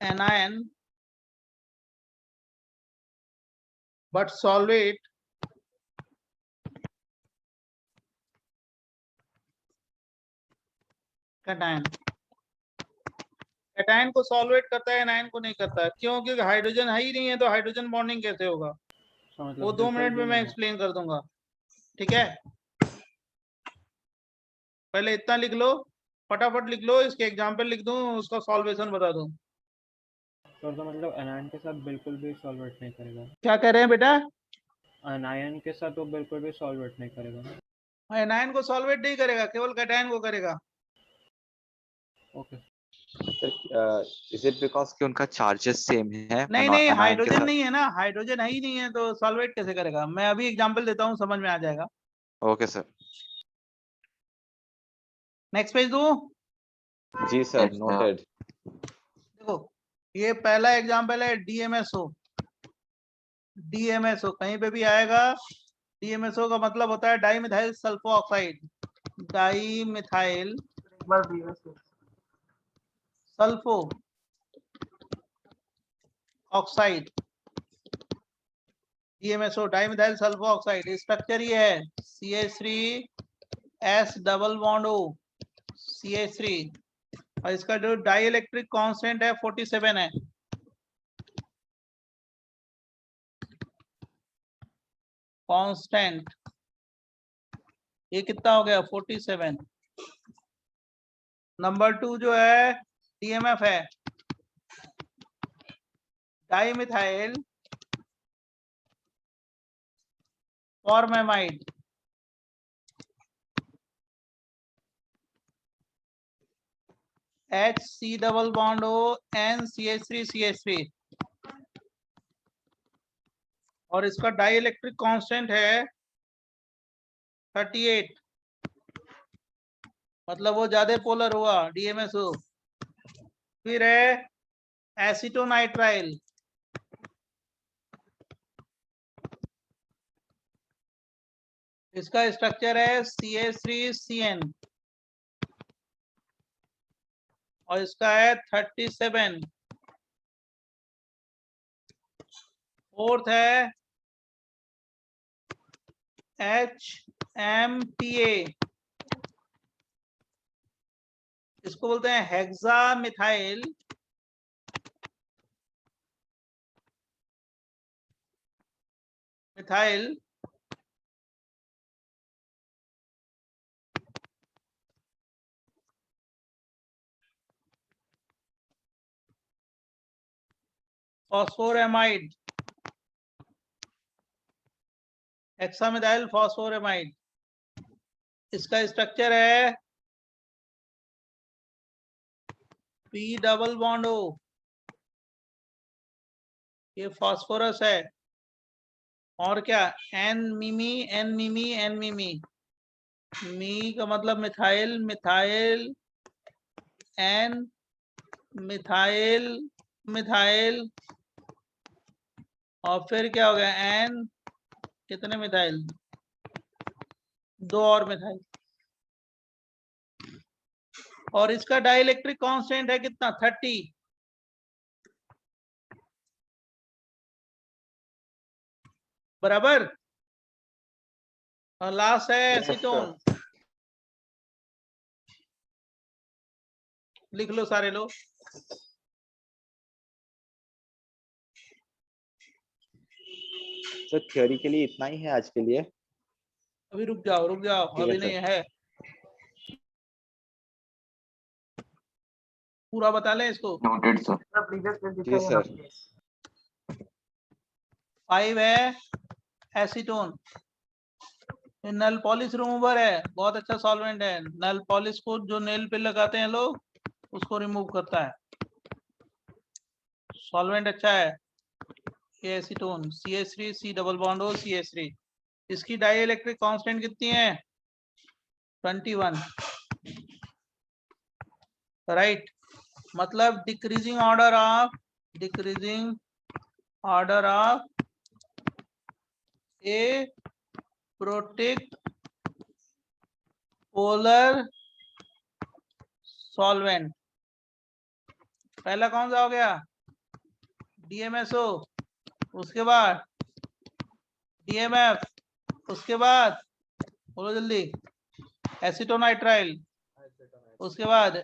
anion but solvate cation। Cation को सॉल्वेट करता है, एनायन को नहीं करता है। क्यों? क्योंकि हाइड्रोजन है ही नहीं है, तो हाइड्रोजन बॉन्डिंग कैसे होगा वो 2 मिनट में मैं एक्सप्लेन कर दूंगा। ठीक है, पहले इतना लिख लो, फटाफट लिख लो, इसके एग्जांपल लिख दूं, उसका सॉल्वेशन बता दूं। सर तो मतलब एनायन के साथ बिल्कुल भी सॉल्वेट नहीं करेगा। क्या कह रहे हैं बेटा? एनायन के साथ वो बिल्कुल भी सॉल्वेट नहीं करेगा। एनायन को सॉल्वेट नहीं करेगा, केवल कैटायन को करेगा। ओके इज इट बिकॉज कि उनका चार्जेस सेम है? नहीं नहीं, हाइड्रोजन नहीं है ना, हाइड्रोजन है ही नहीं है, तो सॉल्वेट कैसे करेगा? मैं अभी एग्जांपल देता हूँ, समझ में आ जाएगा। Okay sir. नेक्स्ट पेज दो। जी सर, नोटेड। देखो ये पहला एग्जांपल है DMSO। DMSO कहीं पे भी आएगा, DMSO का मतलब होता है di methyl sulpho oxide. Di methyl sulpho oxide, DMSO dimethyl sulpho oxide. Structure ये है CH3S double bond O CH3, और इसका जो डाई इलेक्ट्रिक कॉन्स्टेंट है 47 है। कांस्टेंट ये कितना हो गया 47। नंबर 2 जो है DMF है dimethyl formamide, HC double bond O N CH3 CH3, और इसका डाई इलेक्ट्रिक कांस्टेंट है 38, मतलब वो ज्यादा पोलर हुआ DMSO। फिर है एसीटोनाइट्राइल, इसका स्ट्रक्चर है CH3CN, और इसका है 37। फोर्थ है HMPA, इसको बोलते हैं हेक्सा मिथाइल फॉस्फोरेमाइड, हेक्सामिथाइल फॉस्फोरेमाइड। इसका स्ट्रक्चर है P डबल बॉन्ड O, ये फास्फोरस है, और क्या N मिमी, मी का मतलब मिथाइल, मिथाइल N मिथाइल, और फिर क्या हो गया N, कितने मिथाइल, 2 और मिथाइल, और इसका डाइलेक्ट्रिक कांस्टेंट है कितना 30। बराबर। और लास्ट है एसीटोन, लिख लो सारे लोग। सर थ्योरी के लिए इतना ही है आज के लिए। अभी रुक जाओ अभी नहीं है, पूरा बता लें इसको। Noted sir. जी सर। 5 है एसीटोन, नल पॉलिश रिमूवर है, बहुत अच्छा सॉल्वेंट है। नल पॉलिश को जो नेल पे लगाते हैं लोग, उसको रिमूव करता है, सॉल्वेंट अच्छा है ये acetone. CH3 C double bond O CH3, इसकी डाई इलेक्ट्रिक कांस्टेंट कितनी है 21, राइट। मतलब decreasing order of A protect polar solvent. पहला कौन सा हो गया DMSO, उसके बाद DMF, उसके बाद बोलो जल्दी एसीटोनाइट्राइल, उसके बाद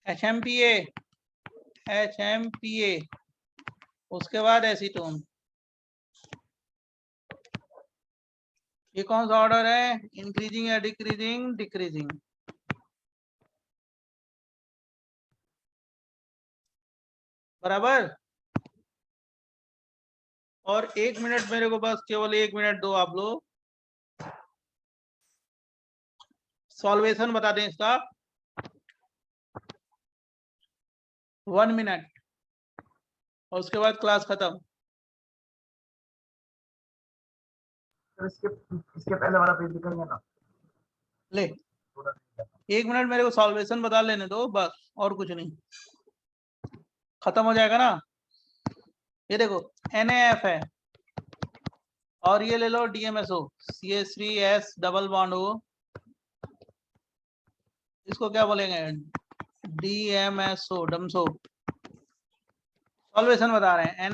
HMPA, उसके बाद एसीटोन। ये कौन सा ऑर्डर है, इंक्रीजिंग या डिक्रीजिंग? बराबर। और 1 मिनट मेरे को बस, केवल 1 मिनट दो आप लोग, सॉल्वेशन बता दें इसका 1 मिनट, और उसके बाद क्लास खत्म। इसके पहले वाला पेज निकल गया ना। ले 1 मिनट मेरे को सॉल्वेशन बता लेने दो बस, और कुछ नहीं, खत्म हो जाएगा ना। ये देखो NaF है, और ये ले लो DMSO CH3S double bond O इसको क्या बोलेंगे, DMSO, डमसो। सॉल्वेशन बता रहे हैं,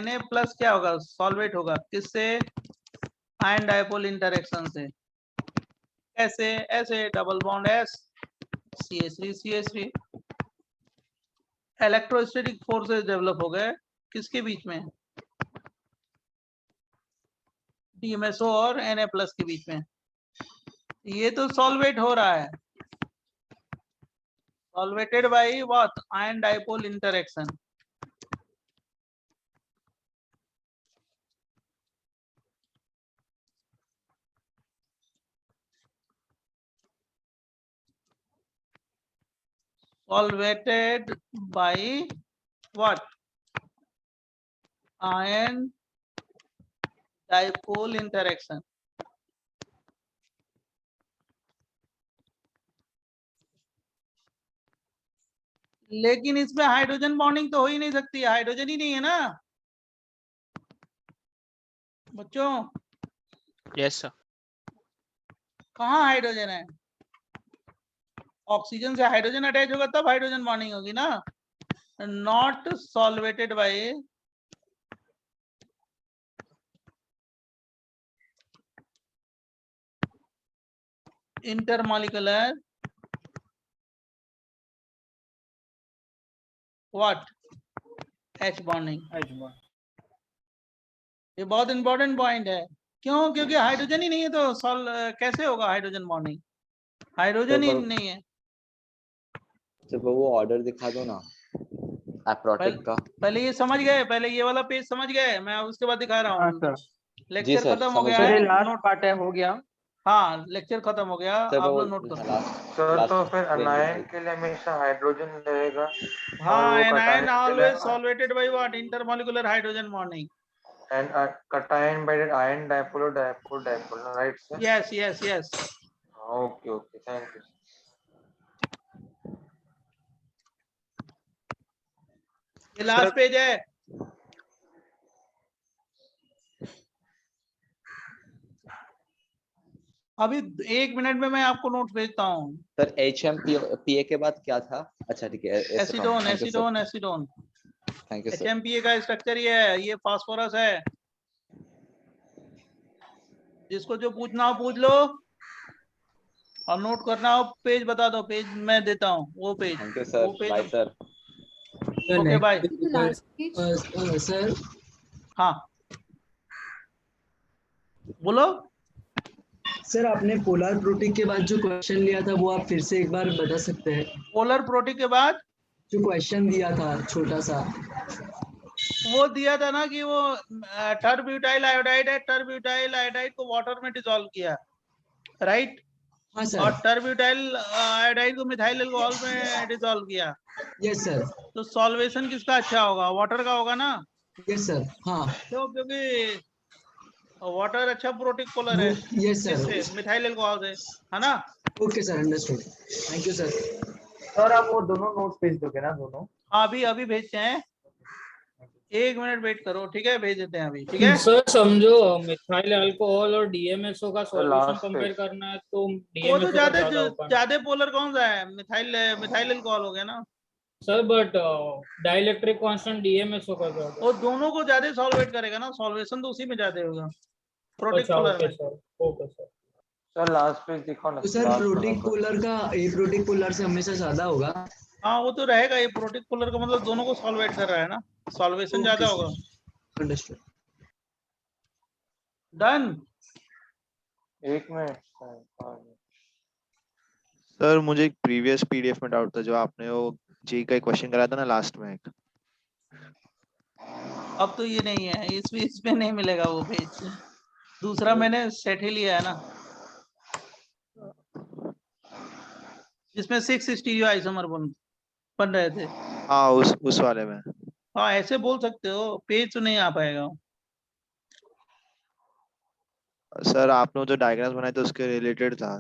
Na प्लस क्या होगा, सॉल्वेट होगा किससे, आयन डाइपोल इंटरेक्शन से। कैसे, ऐसे double bond S, CH3 electrostatic forces develop हो गए किसके बीच में, DMSO और Na प्लस के बीच में। ये तो सॉल्वेट हो रहा है, solvated by what, ion dipole interaction. Solvated by what, ion dipole interaction। लेकिन इसमें हाइड्रोजन बॉन्डिंग तो हो ही नहीं सकती, हाइड्रोजन ही नहीं है ना बच्चों। Yes sir. कहाँ हाइड्रोजन है, ऑक्सीजन से हाइड्रोजन अटैच होगा तब हाइड्रोजन बॉन्डिंग होगी ना। Not solvated by intermolecular what, H bonding. ये बहुत इंपॉर्टेंट पॉइंट है, क्यों, क्योंकि हाइड्रोजन ही नहीं है तो कैसे होगा हाइड्रोजन बॉन्डिंग, हाइड्रोजन ही नहीं है। जब वो ऑर्डर दिखा दो ना एप्रोटिक का। पहले ये समझ गए, पहले ये वाला पेज समझ गए, मैं उसके बाद दिखा रहा हूँ। लेक्चर खत्म हो गया है, लास्ट पार्ट है, हो गया। हाँ लेक्चर खत्म हो गया, आप लोग नोट करो। सर तो फिर अनायन के लिए हमेशा हाइड्रोजन रहेगा। हाँ, anion always solvated by what, intermolecular hydrogen bonding. And cation by that ion dipole or dipole, right sir? Yes, yes, yes. Okay, thank you. ये लास्ट पेज है। अभी 1 मिनट में मैं आपको नोट भेजता हूँ। सर HMPA के बाद क्या था? अच्छा ठीक है, acetone. Thank you sir. HMPA का स्ट्रक्चर ये है, ये फास्फोरस है। जिसको जो पूछना हो पूछ लो, और नोट करना हो पेज बता दो, पेज मैं देता हूँ वो page. Thank you sir, bye sir. Okay bye sir. हाँ बोलो सर, आपने पोलर प्रोटीक के बाद जो क्वेश्चन लिया था वो आप फिर से एक बार बता सकते हैं? पोलर प्रोटीक के बाद जो क्वेश्चन दिया था छोटा सा, वो दिया था ना कि वो टर्ब्यूटाइल आयोडाइड है, टर्ब्यूटाइल आयोडाइड को वाटर में डिसॉल्व किया, राइट। हाँ सर। और टर्ब्यूटाइल आयोडाइड को मिथाइल अल्कोहल में डिसॉल्व किया। Yes sir. तो सॉल्वेशन किसका अच्छा होगा, वाटर का होगा ना। Yes sir. हाँ क्यों, क्योंकि वाटर अच्छा प्रोटीक पोलर है। Yes sir. किससे, मिथाइल अल्कोहल से, है ना। Okay sir, understood. Thank you sir. Sir आप वो दोनों नोट्स भेज दोगे ना, दोनों? अभी भेजते हैं, 1 मिनट वेट करो, ठीक है, भेज देते हैं अभी, ठीक है। सर समझो मिथाइल अल्कोहल और DMSO का सॉल्यूशन last कंपेयर page। करना है तो वो तो DMSO ज्यादा पोलर कौन सा है, मिथाइल अल्कोहल हो गया ना sir, but dielectric constant DMSO का क्या होगा? वो दोनों को ज्यादा सॉल्वेट करेगा ना, सॉल्वेशन तो उसी में ज्यादा होगा, प्रोटीक अच्छा, पोलर ओके में। Sir, okay sir. Sir last page दिखाओ ना। तो सर प्रोटीक पोलर का एप्रोटिक पोलर से हमेशा ज्यादा होगा? हाँ वो तो रहेगा, ये प्रोटीक पोलर का मतलब दोनों को सॉल्वेट कर रहा है ना, सॉल्वेशन ज्यादा होगा। अंडरस्टूड। डन। 1 मिनट सर मुझे एक प्रीवियस PDF में डाउट था, जो आपने वो जी का क्वेश्चन कराया था ना लास्ट में एक। अब तो ये नहीं है, इसमें नहीं मिलेगा वो पेज, दूसरा मैंने सेट ही लिया है ना, जिसमें 6 स्टीरियो आइसोमर बन रहे थे। हाँ उस वाले में। हाँ ऐसे बोल सकते हो, पेज तो नहीं आ पाएगा। सर आपने वो जो डायग्राम्स बनाए थे उसके रिलेटेड था।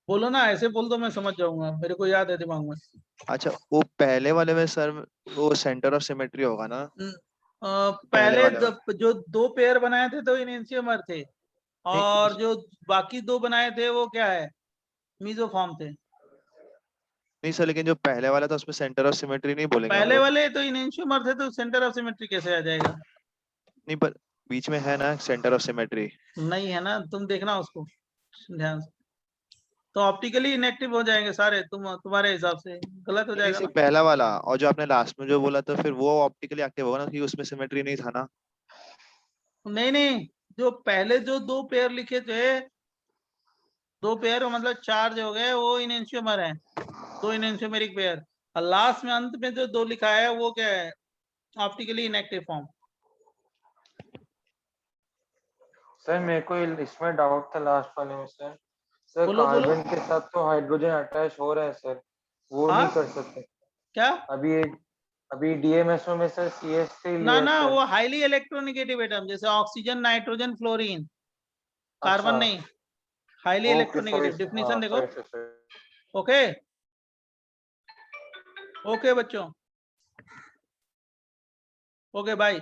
बोलो ना, ऐसे बोल दो, मैं समझ जाऊंगा, मेरे को याद है दिमाग में। अच्छा वो पहले वाले में सर वो सेंटर ऑफ सिमेट्री होगा ना। पहले वाले जो 2 पेयर बनाए थे तो इनेंशियोमर थे, और जो बाकी 2 बनाए थे वो क्या है, मीजोफॉर्म थे। नहीं सर, लेकिन जो पहले वाला था उसमें सेंटर ऑफ सिमेट्री नहीं बोलेंगे हम पहले लोग। वाले तो इनेंशियोमर थे, तो सेंटर ऑफ सिमेट्री कैसे आ जाएगा? नहीं, पर बीच में है ना सेंटर ऑफ सिमेट्री। नहीं है ना, तुम देखना उसको ध्यान से, तो ऑप्टिकली इनएक्टिव हो जाएंगे सारे, तुम्हारे हिसाब से गलत हो नहीं जाएगा सर, ना। पहला वाला और जो आपने लास्ट में जो बोला तो फिर वो ऑप्टिकली एक्टिव होगा ना, क्योंकि उसमें सिमेट्री नहीं था ना। नहीं नहीं, जो पहले जो 2 पेयर लिखे थे, 2 पेयर मतलब चार्ज हो गए, वो इनेंशियोमर है, 2 इनेंशियोमेरिक पेयर। और लास्ट में अंत में जो 2 लिखा है वो क्या है? Optically inactive form. सर मेरे को इसमें डाउट था लास्ट वाले में सर। सर बोलो बोलो। कार्बन के साथ तो हाइड्रोजन अटैच हो रहा है सर, वो हाँ? नहीं कर सकते क्या? अभी डीएमएसओ में सर CH3 ना लिया ना, सर। वो हाईली इलेक्ट्रोनेगेटिव एटम, जैसे ऑक्सीजन, नाइट्रोजन, फ्लोरीन, कार्बन अच्छा, नहीं, highly okay electronegative. Sorry, definition हाँ देखो। सॉरी। ओके ओके बच्चों, ओके बाय।